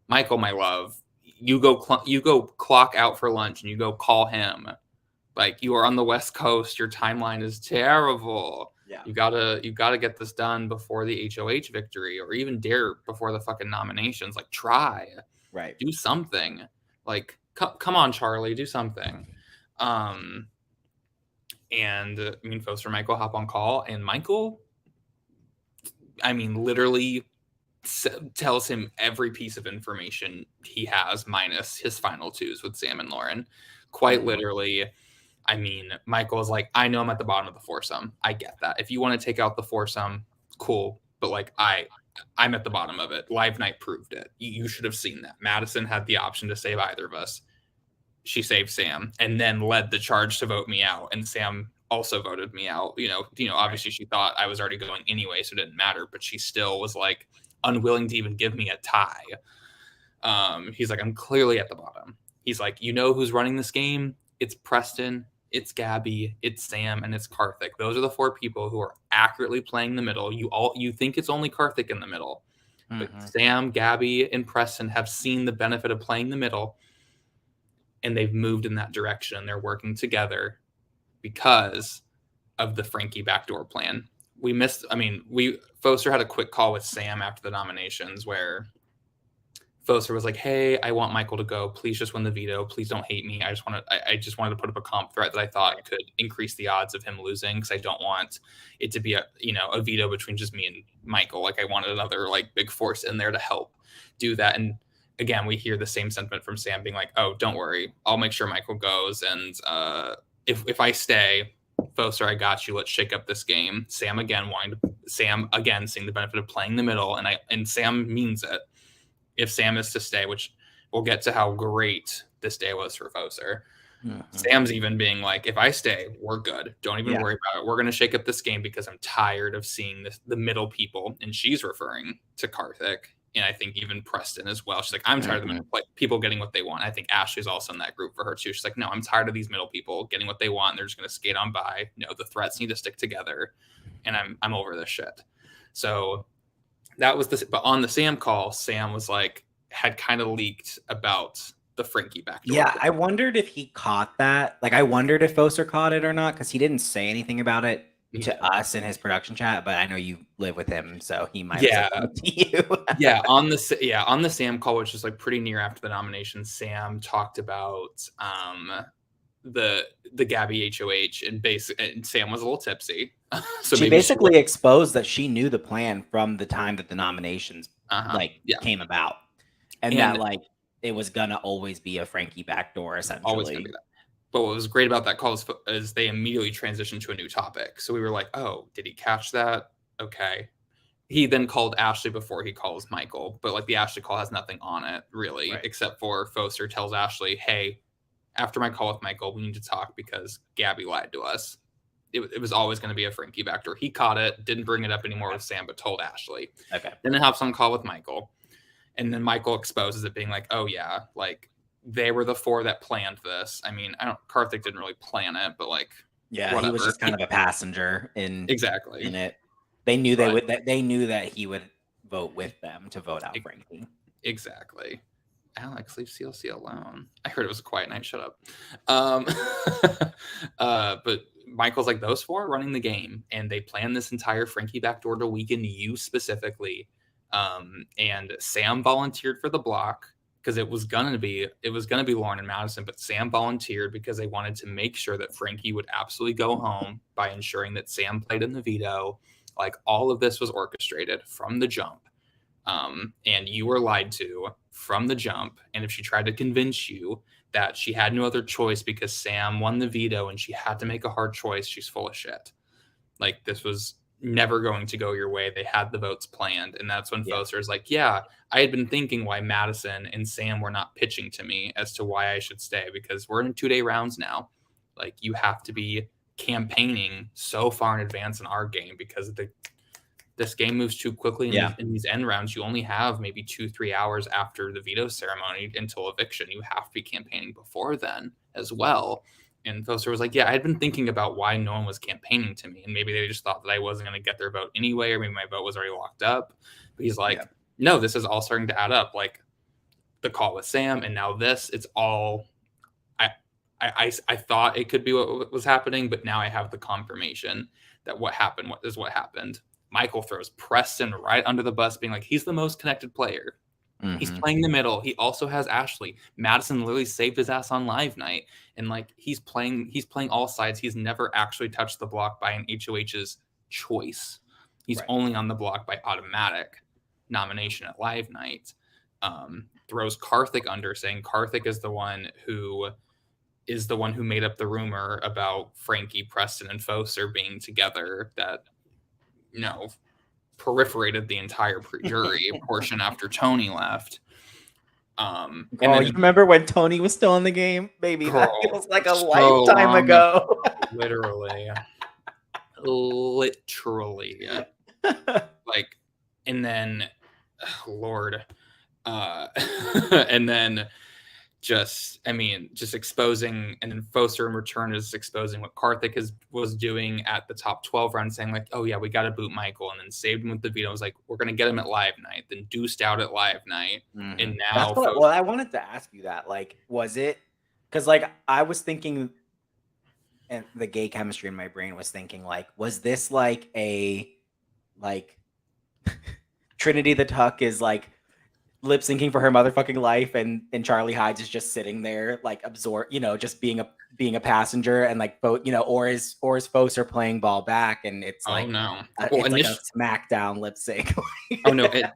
Michael, my love, you go clock out for lunch and you go call him. Like, you are on the West Coast. Your timeline is terrible. Yeah. You gotta get this done before the HOH victory, or even dare before the fucking nominations. Like, try. Right. Do something. Like, come on, Charlie, do something. And Foster and Michael hop on call, and Michael, literally tells him every piece of information he has, minus his final twos with Sam and Lauren. Quite literally. Michael is like, I know I'm at the bottom of the foursome. I get that. If you want to take out the foursome, cool. But like, I'm at the bottom of it. Live Night proved it. You should have seen that. Madison had the option to save either of us. She saved Sam and then led the charge to vote me out. And Sam also voted me out. Obviously she thought I was already going anyway, so it didn't matter. But she still was like unwilling to even give me a tie. He's like, I'm clearly at the bottom. He's like, who's running this game? It's Preston, it's Gabby, it's Sam, and it's Karthik. Those are the four people who are accurately playing the middle. You think it's only Karthik in the middle. But Sam, Gabby, and Preston have seen the benefit of playing the middle, and they've moved in that direction. They're working together because of the Frankie backdoor plan. Foster had a quick call with Sam after the nominations where Foster was like, hey, I want Michael to go. Please just win the veto. Please don't hate me. I just wanted to put up a comp threat that I thought could increase the odds of him losing, because I don't want it to be a veto between just me and Michael. Like, I wanted another like big force in there to help do that. And again, we hear the same sentiment from Sam being like, oh, don't worry. I'll make sure Michael goes. And if I stay, Foster, I got you. Let's shake up this game. Sam again seeing the benefit of playing the middle. And Sam means it. If Sam is to stay, which we'll get to how great this day was for Foser. Sam's even being like, if I stay, we're good. Don't even worry about it. We're going to shake up this game because I'm tired of seeing the middle people. And she's referring to Karthik and I think even Preston as well. She's like, I'm tired of the people getting what they want. I think Ashley's also in that group for her too. She's like, no, I'm tired of these middle people getting what they want. And they're just going to skate on by. No, the threats need to stick together, and I'm over this shit. So that was this. But on the Sam call, Sam was like, had kind of leaked about the Frankie backdoor. Yeah, I wondered if he caught that. Like, I wondered if Foster caught it or not, because he didn't say anything about it to us in his production chat. But I know you live with him, so he might have said to you. On the Sam call, which is like pretty near after the nomination, Sam talked about the Gabby HOH, and Sam was a little tipsy. So she basically exposed that she knew the plan from the time that the nominations came about, and that like it was gonna always be a Frankie backdoor, essentially. Always gonna be that. But what was great about that call is they immediately transitioned to a new topic. So we were like, oh, did he catch that? Okay. He then called Ashley before he calls Michael, but like the Ashley call has nothing on it really, except for Foster tells Ashley, hey, after my call with Michael, we need to talk because Gabby lied to us. It was always going to be a Frankie backdoor. He caught it, didn't bring it up anymore with Sam, but told Ashley. Okay. Then it hops on call with Michael. And then Michael exposes it being like, oh yeah, like they were the four that planned this. I mean, Karthik didn't really plan it, but like, whatever. He was just kind of a passenger in it. They knew they knew that he would vote with them to vote out Frankie. Exactly. Alex, leave CLC alone. I heard it was a quiet night. Shut up. But Michael's like, those four running the game, and they planned this entire Frankie backdoor to weaken you specifically. And Sam volunteered for the block because it was gonna be Lauren and Madison, but Sam volunteered because they wanted to make sure that Frankie would absolutely go home by ensuring that Sam played in the veto. Like all of this was orchestrated from the jump. And you were lied to from the jump. And if she tried to convince you that she had no other choice because Sam won the veto and she had to make a hard choice, she's full of shit. Like this was never going to go your way. They had the votes planned. And that's when Foster's like, yeah, I had been thinking why Madison and Sam were not pitching to me as to why I should stay, because we're in 2-day rounds now. Like you have to be campaigning so far in advance in our game because this game moves too quickly. In these end rounds, you only have maybe 2-3 hours after the veto ceremony until eviction. You have to be campaigning before then as well. And Foster was like, yeah, I had been thinking about why no one was campaigning to me. And maybe they just thought that I wasn't going to get their vote anyway, or maybe my vote was already locked up. But he's like, no, this is all starting to add up. Like the call with Sam and now this, it's all, I thought it could be what was happening, but now I have the confirmation that what happened is what happened. Michael throws Preston right under the bus, being like, he's the most connected player. Mm-hmm. He's playing the middle. He also has Ashley. Madison literally saved his ass on live night. And like he's playing all sides. He's never actually touched the block by an HOH's choice. He's only on the block by automatic nomination at live night. Throws Karthik under, saying Karthik is the one who made up the rumor about Frankie, Preston, and Foster being together that, perforated the entire jury portion after Tony left. And then, you remember when Tony was still in the game? Baby, that feels like a lifetime ago. Literally. Like, and then, Lord. And then just exposing, and then Foster in return is exposing what Karthik was doing at the top 12 round, saying like, oh yeah, we got to boot Michael, and then saved him with the veto. I was like, we're going to get him at live night, then deuced out at live night. Mm-hmm. And now, well, I wanted to ask you that, like, was it, because like I was thinking, and the gay chemistry in my brain was thinking like, was this like a, like Trinity the Tuck is like lip syncing for her motherfucking life, and Charlie Hides is just sitting there like absorbed, just being a passenger, and like or is Foster playing ball back, and it's like, no, it's like a smackdown lip sync.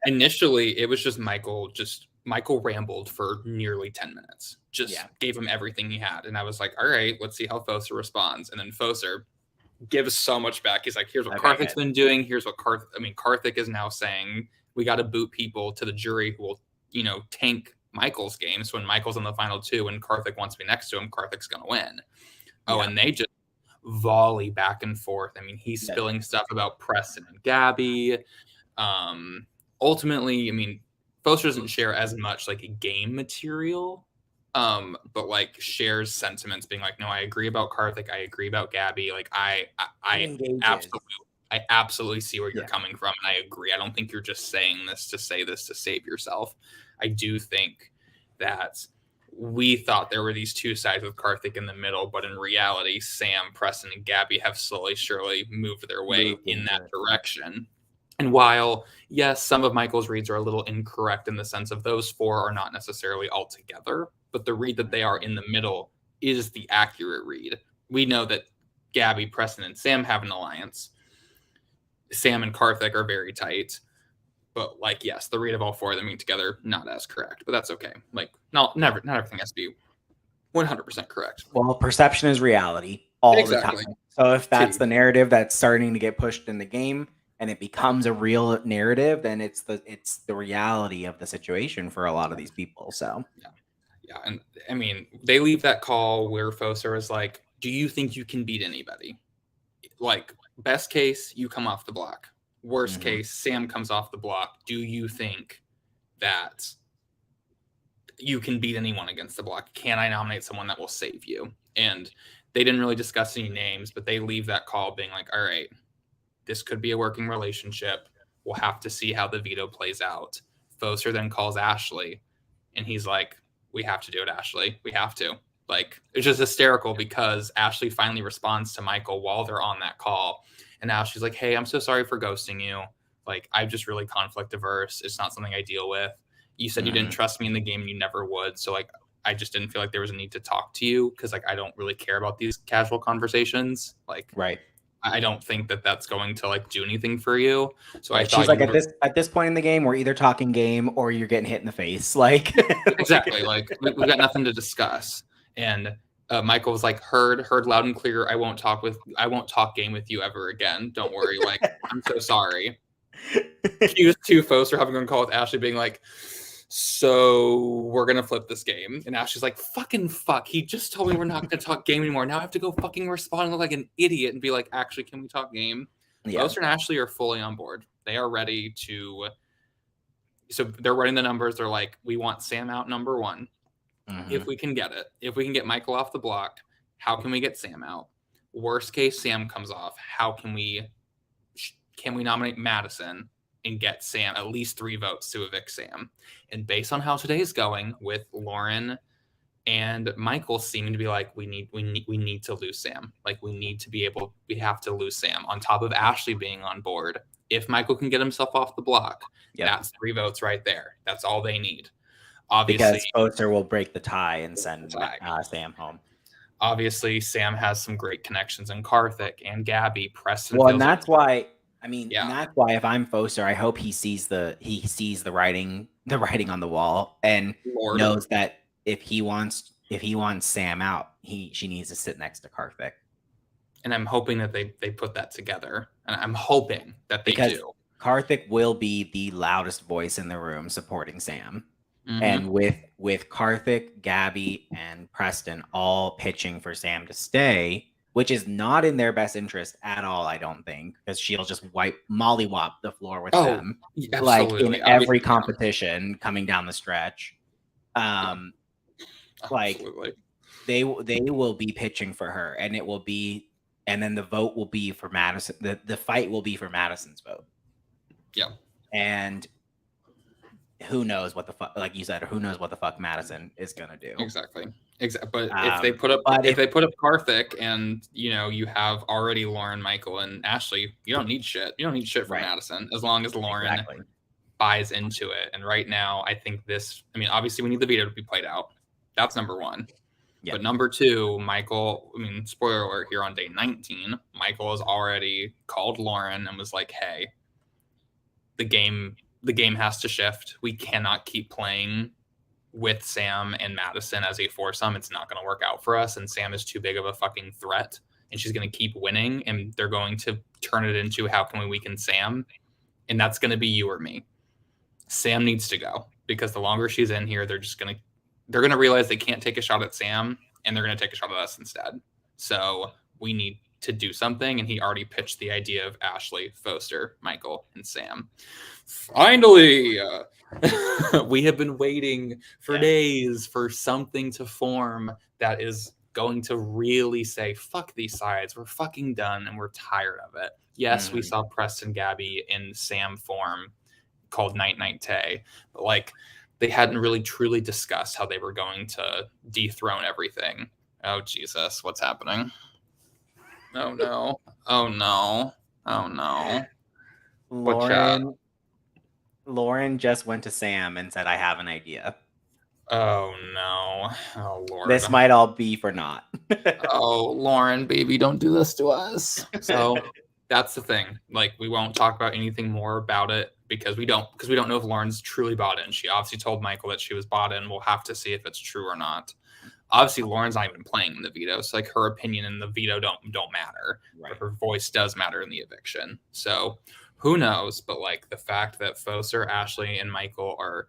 Initially it was just Michael rambled for nearly 10 minutes, gave him everything he had, and I was like, all right, let's see how Foster responds. And then Foster gives so much back. He's like, here's what Karthik's been doing, here's what Karthik is now saying, we got to boot people to the jury who will, tank Michael's game. So when Michael's in the final two and Karthik wants to be next to him, Karthik's going to win. And they just volley back and forth. I mean, he's spilling stuff about Preston and Gabby. Ultimately, Foster doesn't share as much like game material, but like shares sentiments, being like, no, I agree about Karthik, I agree about Gabby. Like I absolutely see where you're coming from, and I agree. I don't think you're just saying this to save yourself. I do think that we thought there were these two sides with Karthik in the middle, but in reality, Sam, Preston, and Gabby have slowly, surely moved their way in that direction. And while, yes, some of Michael's reads are a little incorrect in the sense of those four are not necessarily all together, but the read that they are in the middle is the accurate read. We know that Gabby, Preston, and Sam have an alliance. Sam and Karthik are very tight. But like, yes, the read of all four of them being together, not as correct, but that's okay. Like, not everything has to be 100% correct. Well, perception is reality all the time. So if that's the narrative that's starting to get pushed in the game and it becomes a real narrative, then it's the reality of the situation for a lot of these people. So yeah, and I mean, they leave that call where Foster is like, "Do you think you can beat anybody?" Like, best case, you come off the block. Worst case, Sam comes off the block. Do you think that you can beat anyone against the block? Can I nominate someone that will save you? And they didn't really discuss any names, but they leave that call being like, all right, this could be a working relationship. We'll have to see how the veto plays out. Foster then calls Ashley, and he's like, we have to do it, Ashley. We have to. Like, it's just hysterical because Ashley finally responds to Michael while they're on that call. And now she's like, hey, I'm so sorry for ghosting you. Like, I'm just really conflict averse. It's not something I deal with. You said you didn't trust me in the game and you never would. So like, I just didn't feel like there was a need to talk to you because like, I don't really care about these casual conversations. Like, right. I don't think that that's going to like do anything for you. So I thought she's like, at this point in the game, we're either talking game or you're getting hit in the face. Like, exactly. Like we've got nothing to discuss. And Michael was like, heard loud and clear. I won't talk game with you ever again. Don't worry. Like, I'm so sorry. He was too Foster having a call with Ashley being like, so we're going to flip this game. And Ashley's like, fucking fuck. He just told me we're not going to talk game anymore. Now I have to go fucking respond and look like an idiot and be like, actually, can we talk game? Yeah. Foster and Ashley are fully on board. They are ready to. So they're running the numbers. They're like, we want Sam out number one. If we can get it. If we can get Michael off the block, how can we get Sam out? Worst case, Sam comes off. How can we nominate Madison and get Sam at least 3 votes to evict Sam? And based on how today's going, with Lauren and Michael seeming to be like, we need to lose Sam. Like we have to lose Sam. On top of Ashley being on board. If Michael can get himself off the block, that's 3 votes right there. That's all they need. Obviously, because Foster will break the tie and send Sam home. Obviously, Sam has some great connections in Karthik and Gabby, Preston. Well, and that's why. I mean, that's why if I'm Foster, I hope he sees the writing on the wall and knows that if he wants Sam out, she needs to sit next to Karthik. And I'm hoping that they put that together. And I'm hoping that they do. Karthik will be the loudest voice in the room supporting Sam. And with Karthik, Gabby, and Preston all pitching for Sam to stay, which is not in their best interest at all, I don't think, because she'll just mollywop the floor with them, like in every competition coming down the stretch. Like they will be pitching for her, and it will be, and then the vote will be for Madison. The fight will be for Madison's vote. Yeah, and who knows what the fuck, like you said, who knows what the fuck Madison is gonna do. Exactly. But if they put up Karthik and you have already Lauren, Michael, and Ashley, you don't need shit. You don't need shit from Madison as long as Lauren buys into it. And right now, I think obviously we need the veto to be played out. That's number one. Yep. But number two, Michael, spoiler alert here on day 19, Michael has already called Lauren and was like, hey, the game has to shift. We cannot keep playing with Sam and Madison as a foursome. It's not going to work out for us. And Sam is too big of a fucking threat. And she's going to keep winning. And they're going to turn it into how can we weaken Sam? And that's going to be you or me. Sam needs to go because the longer she's in here, they're going to realize they can't take a shot at Sam and they're going to take a shot at us instead. So we need to do something. And he already pitched the idea of Ashley, Foster, Michael, and Sam. Finally, We have been waiting for Yeah. days for something to form that is going to really say, fuck these sides. We're fucking done and we're tired of it. Yes, we saw Preston Gabby in Sam form called Night Night Tay, but like they hadn't really truly discussed how they were going to dethrone everything. Oh, Jesus, what's happening? Oh, no. Oh, no. Oh, no. What chat? Lauren just went to Sam and said, I have an idea. Oh, no. Oh, Lord. This might all be for naught. Oh, Lauren, baby, don't do this to us. So that's the thing. Like, we won't talk about anything more about it because we don't know if Lauren's truly bought in. She obviously told Michael that she was bought in. We'll have to see if it's true or not. Obviously, Lauren's not even playing in the veto, so like her opinion in the veto don't matter. Right. But her voice does matter in the eviction. So who knows? But like the fact that Foser, Ashley, and Michael are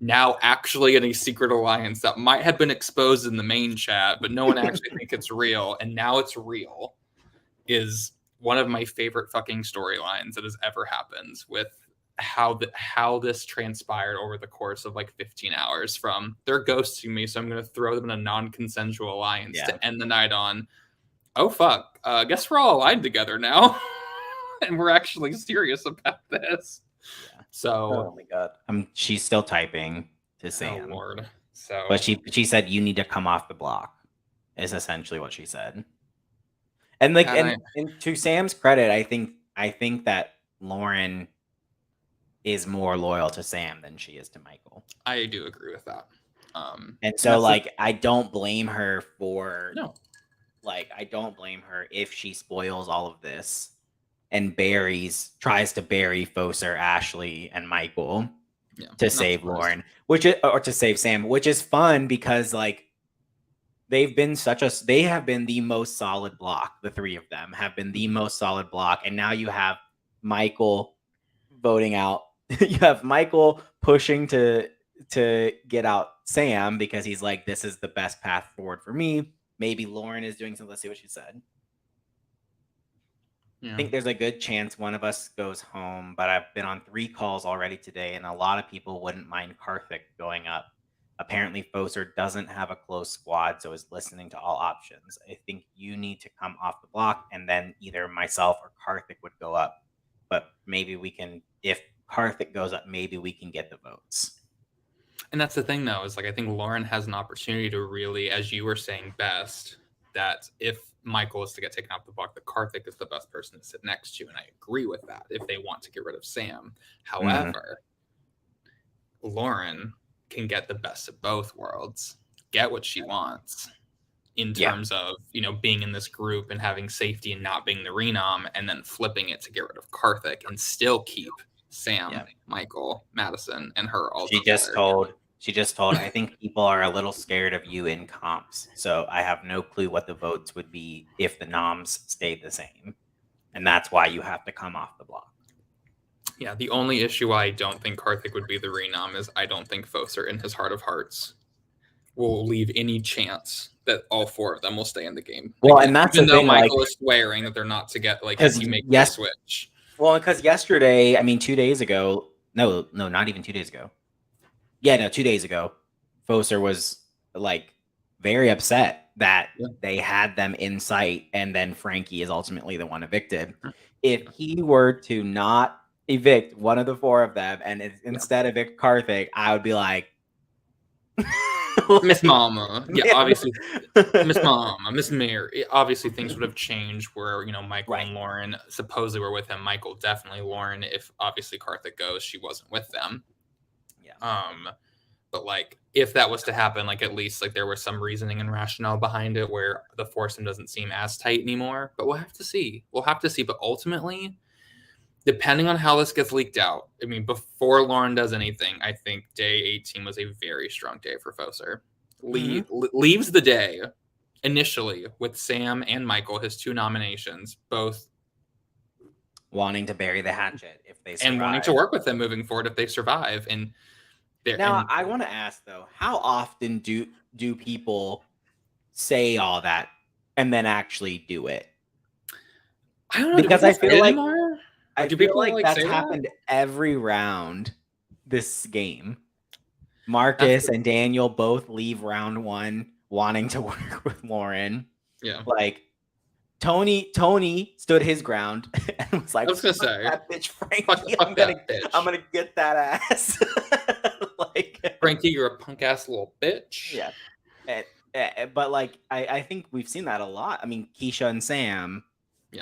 now actually in a secret alliance that might have been exposed in the main chat, but no one actually think it's real, and now it's real, is one of my favorite fucking storylines that has ever happened with how this transpired over the course of like 15 hours from they're ghosting me, so I'm going to throw them in a non-consensual alliance to end the night on, oh fuck, guess we're all aligned together now. And we're actually serious about this. So, oh my god, she's still typing to Sam. Oh Lord. So, but she said you need to come off the block. Is essentially what she said. And like, and to Sam's credit, I think that Lauren is more loyal to Sam than she is to Michael. I do agree with that. And so like, I don't blame her for no. Like, I don't blame her if she spoils all of this and tries to bury Foser, Ashley, and Michael to save Lauren, or to save Sam, which is fun because like they have been the most solid block. The three of them have been the most solid block. And now you have Michael voting out. You have Michael pushing to get out Sam because he's like, this is the best path forward for me. Maybe Lauren is doing something. Let's see what she said. I think there's a good chance one of us goes home, but I've been on 3 calls already today, and a lot of people wouldn't mind Karthik going up. Apparently, Foser doesn't have a close squad, so is listening to all options. I think you need to come off the block, and then either myself or Karthik would go up. But maybe we can, if Karthik goes up, maybe we can get the votes. And that's the thing, though, is like I think Lauren has an opportunity to really, as you were saying best, that if Michael is to get taken off the block, that Karthik is the best person to sit next to, and I agree with that if they want to get rid of Sam. However, Lauren can get the best of both worlds, get what she wants in terms of, being in this group and having safety and not being the renom, and then flipping it to get rid of Karthik and still keep Sam, Michael, Madison, and her all together. She just told, I think people are a little scared of you in comps. So I have no clue what the votes would be if the noms stayed the same. And that's why you have to come off the block. Yeah, the only issue I don't think Karthik would be the renom is I don't think Foser in his heart of hearts will leave any chance that all 4 of them will stay in the game. Well, and that's even the though thing, Michael is swearing that they're not to get if you make the switch. Well, because yesterday, 2 days ago, no, not even 2 days ago. Yeah, no, 2 days ago, Foser was like very upset that they had them in sight, and then Frankie is ultimately the one evicted. If he were to not evict one of the 4 of them and instead evict Karthik, I would be like, Miss Mama. Yeah, obviously, Miss Mama, Miss Mary. Obviously, things would have changed where, Michael and Lauren supposedly were with him. Michael, definitely. Lauren, if obviously Karthik goes, she wasn't with them. But if that was to happen, at least there was some reasoning and rationale behind it where the foursome doesn't seem as tight anymore. But we'll have to see. But ultimately, depending on how this gets leaked out, before Lauren does anything, I think day 18 was a very strong day for Foser. Leaves the day initially with Sam and Michael, his 2 nominations, both wanting to bury the hatchet if they survive. And wanting to work with them moving forward if they survive. I want to ask though, how often do people say all that and then actually do it? I don't know, because I feel like that's happened every round this game. Marcus and Daniel both leave round 1 wanting to work with Lauren. Yeah. Like Tony stood his ground and was like, I was gonna say, that bitch Frankie, fuck I'm gonna get that ass. Like, Frankie, you're a punk ass little bitch. Yeah. But like I think we've seen that a lot. I mean, Keisha and Sam,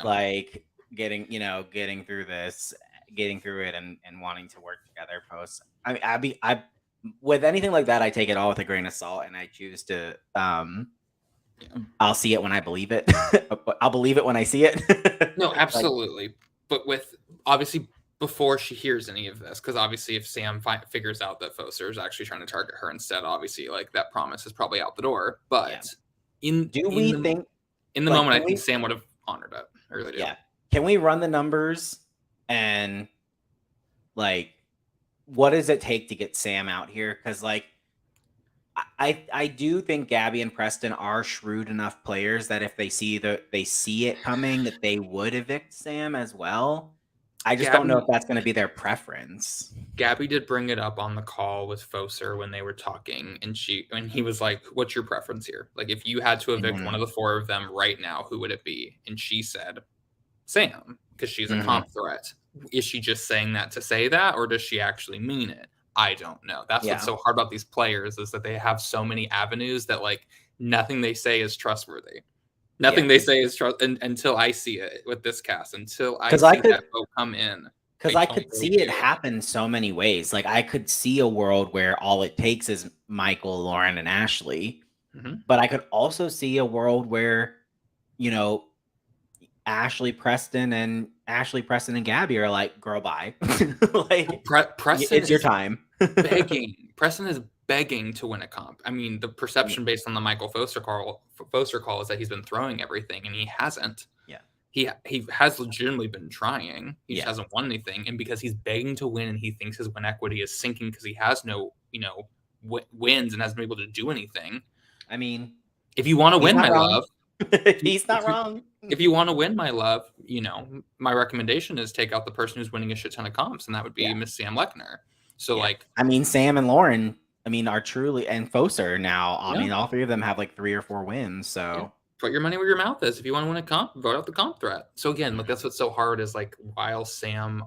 like getting through it and wanting to work together post. I mean, I with anything like that, I take it all with a grain of salt, and I choose to I'll see it when I believe it. I'll believe it when I see it. No, absolutely. But with obviously before she hears any of this, because obviously if Sam figures out that Foster is actually trying to target her instead, obviously like that promise is probably out the door. But in the moment, I think Sam would have honored it. I really do. Yeah. Can we run the numbers and like what does it take to get Sam out here? Because like I do think Gabby and Preston are shrewd enough players that if they see it coming, that they would evict Sam as well. I just don't know if that's going to be their preference. Gabby did bring it up on the call with Foser when they were talking, and he was like, "What's your preference here? Like, if you had to evict one of the 4 of them right now, who would it be?" And she said, "Sam," because she's a comp threat. Is she just saying that to say that, or does she actually mean it? I don't know. That's what's so hard about these players is that they have so many avenues that like nothing they say is trustworthy. Nothing they say is until I see it with this cast. Until I see that vote come in. Because I could see it happen so many ways. Like I could see a world where all it takes is Michael, Lauren, and Ashley. But I could also see a world where, Ashley Preston and Gabby are like, girl, bye. Like Preston, it's your time. Preston is begging to win a comp. I mean, the perception based on the Michael Foster call is that he's been throwing everything, and he hasn't. Yeah, he has legitimately been trying. He just hasn't won anything, and because he's begging to win, and he thinks his win equity is sinking because he has no, wins and hasn't been able to do anything. I mean, if you want to win, my love. He's not wrong. If you want to win, my love, my recommendation is take out the person who's winning a shit ton of comps, and that would be Miss Sam Lechner. So, I mean, Sam and Lauren, are truly, and Foser now. I mean, all 3 of them have like 3 or 4 wins. So put your money where your mouth is. If you want to win a comp, vote out the comp threat. So again, look, that's what's so hard is like while Sam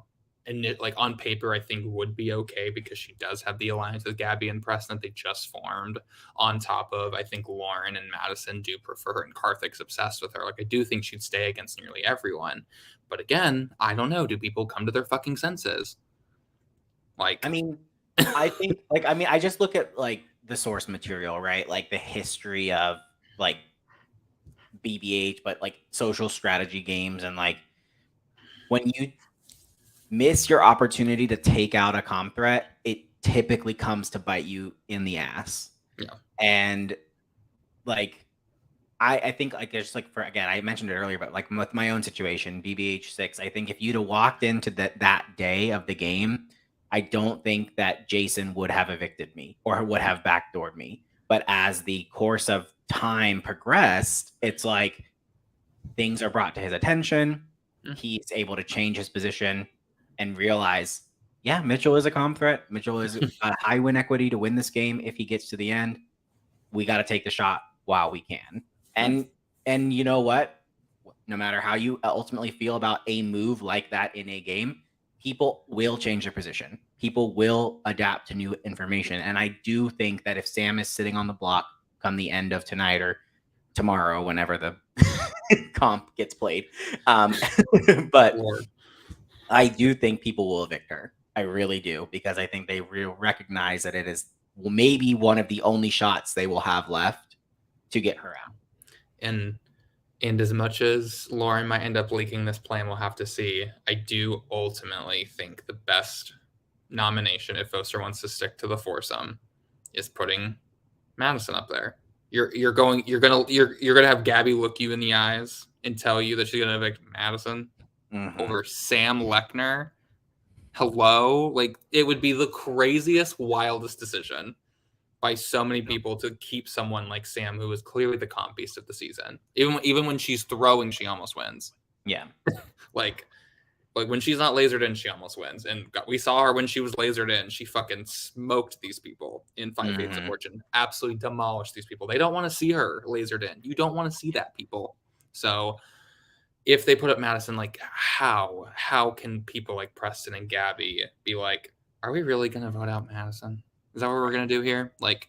and it, like on paper, I think would be okay because she does have the alliance with Gabby and Preston that they just formed. On top of, I think Lauren and Madison do prefer her, and Karthik's obsessed with her. Like I do think she'd stay against nearly everyone. But again, I don't know. Do people come to their fucking senses? Like, I mean, I think I just look at like the source material, right? Like the history of like BBH, but like social strategy games, and like when you miss your opportunity to take out a comp threat, it typically comes to bite you in the ass. Yeah. And like I think like just like again, I mentioned it earlier, but like with my own situation, BBH6, I think if you'd have walked into that day of the game, I don't think that Jason would have evicted me or would have backdoored me. But as the course of time progressed, it's like things are brought to his attention. He's able to change his position and realize, Mitchell is a comp threat. Mitchell is a high win equity to win this game. If he gets to the end, we got to take the shot while we can. And you know what? No matter how you ultimately feel about a move like that in a game, people will change their position. People will adapt to new information. And I do think that if Sam is sitting on the block come the end of tonight or tomorrow, whenever the comp gets played, but I do think people will evict her. I really do, because I think they will recognize that it is maybe one of the only shots they will have left to get her out. And as much as Lauren might end up leaking this plan, we'll have to see. I do ultimately think the best nomination, if Foster wants to stick to the foursome, is putting Madison up there. You're gonna have Gabby look you in the eyes and tell you that she's gonna evict Madison over Sam Lechner. Hello, like it would be the craziest, wildest decision by so many people to keep someone like Sam, who is clearly the comp beast of the season. Even when she's throwing, she almost wins. Yeah. Like, Like when she's not lasered in, she almost wins. And we saw her when she was lasered in. She fucking smoked these people in 5 Fates of Fortune. Absolutely demolished these people. They don't want to see her lasered in. You don't want to see that, people. So if they put up Madison, like how can people like Preston and Gabby be like, are we really gonna vote out Madison? Is that what we're gonna do here? Like,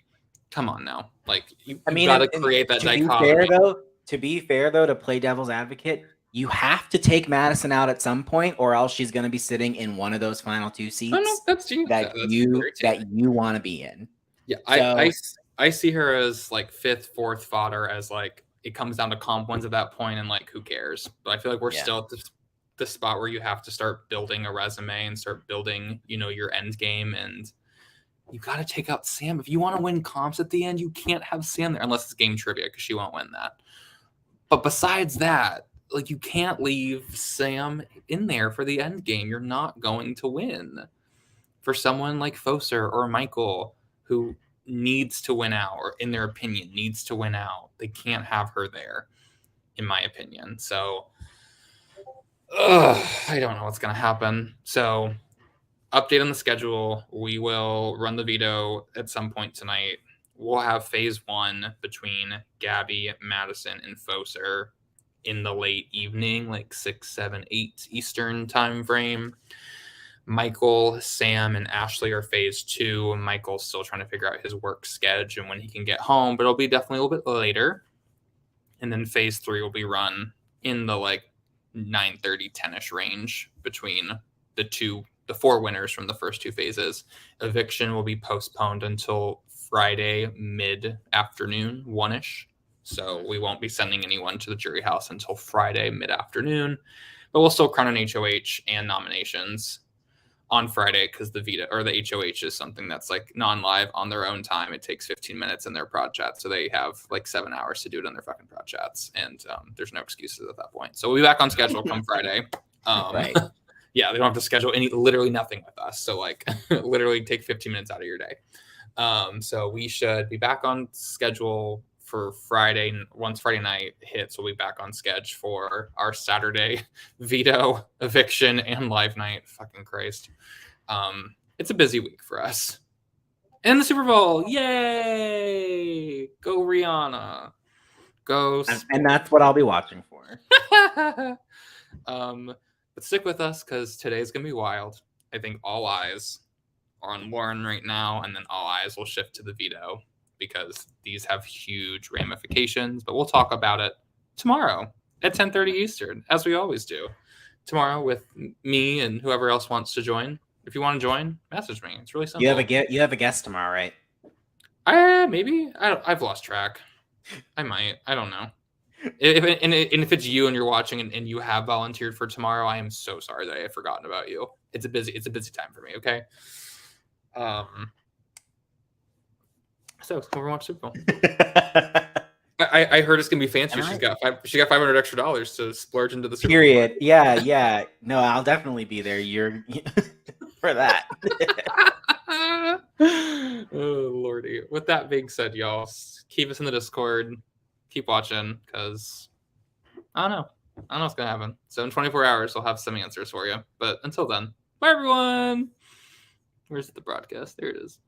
come on now. Like you got to create that dichotomy. To be fair though, to play devil's advocate, you have to take Madison out at some point, or else she's going to be sitting in one of those final 2 seats that you want to be in. Yeah, so, I see her as like 5th, 4th fodder, as like it comes down to comp wins at that point, and like who cares? But I feel like we're still at the spot where you have to start building a resume and start building, your end game, and you got to take out Sam. If you want to win comps at the end, you can't have Sam there unless it's game trivia, because she won't win that. But besides that, like, you can't leave Sam in there for the end game. You're not going to win. For someone like Foser or Michael, who needs to win out, or in their opinion needs to win out, they can't have her there, in my opinion. So I don't know what's going to happen. So update on the schedule. We will run the veto at some point tonight. We'll have phase 1 between Gabby, Madison, and Foser in the late evening, like 6, 7, 8 Eastern time frame. Michael, Sam, and Ashley are phase 2. Michael's still trying to figure out his work schedule and when he can get home, but it'll be definitely a little bit later. And then phase 3 will be run in the like 9:30, 10-ish range between the 4 winners from the first 2 phases. Eviction will be postponed until Friday mid-afternoon, 1-ish. So we won't be sending anyone to the jury house until Friday mid-afternoon. But we'll still crown an HOH and nominations on Friday, because the veto or the HOH is something that's like non-live on their own time. It takes 15 minutes in their prod chat, so they have like 7 hours to do it on their fucking prod chats, and there's no excuses at that point. So we'll be back on schedule come Friday. Right. Yeah, they don't have to schedule literally nothing with us. So like literally take 15 minutes out of your day. So we should be back on schedule for Friday. Once Friday night hits, we'll be back on schedule for our Saturday veto, eviction, and live night. Fucking Christ. It's a busy week for us. And the Super Bowl. Yay! Go Rihanna. Go. And that's what I'll be watching for. But stick with us, because today's going to be wild. I think all eyes are on Lauren right now, and then all eyes will shift to the veto, because these have huge ramifications. But we'll talk about it tomorrow at 10:30 Eastern, as we always do. Tomorrow with me and whoever else wants to join. If you want to join, message me. It's really simple. You have a guest tomorrow, right? Maybe. I've lost track. I might. I don't know. If it's you and you're watching and you have volunteered for tomorrow, I am so sorry that I have forgotten about you. It's a busy time for me. Okay. So come over and watch Super Bowl. I heard it's gonna be fancy. She got $500 extra to splurge into the Super Bowl. Period. Yeah. No, I'll definitely be there. You're for that. Oh lordy. With that being said, y'all, keep us in the Discord. Keep watching, because I don't know what's gonna happen. So in 24 hours, I'll have some answers for you. But until then, bye everyone. Where's the broadcast? There it is.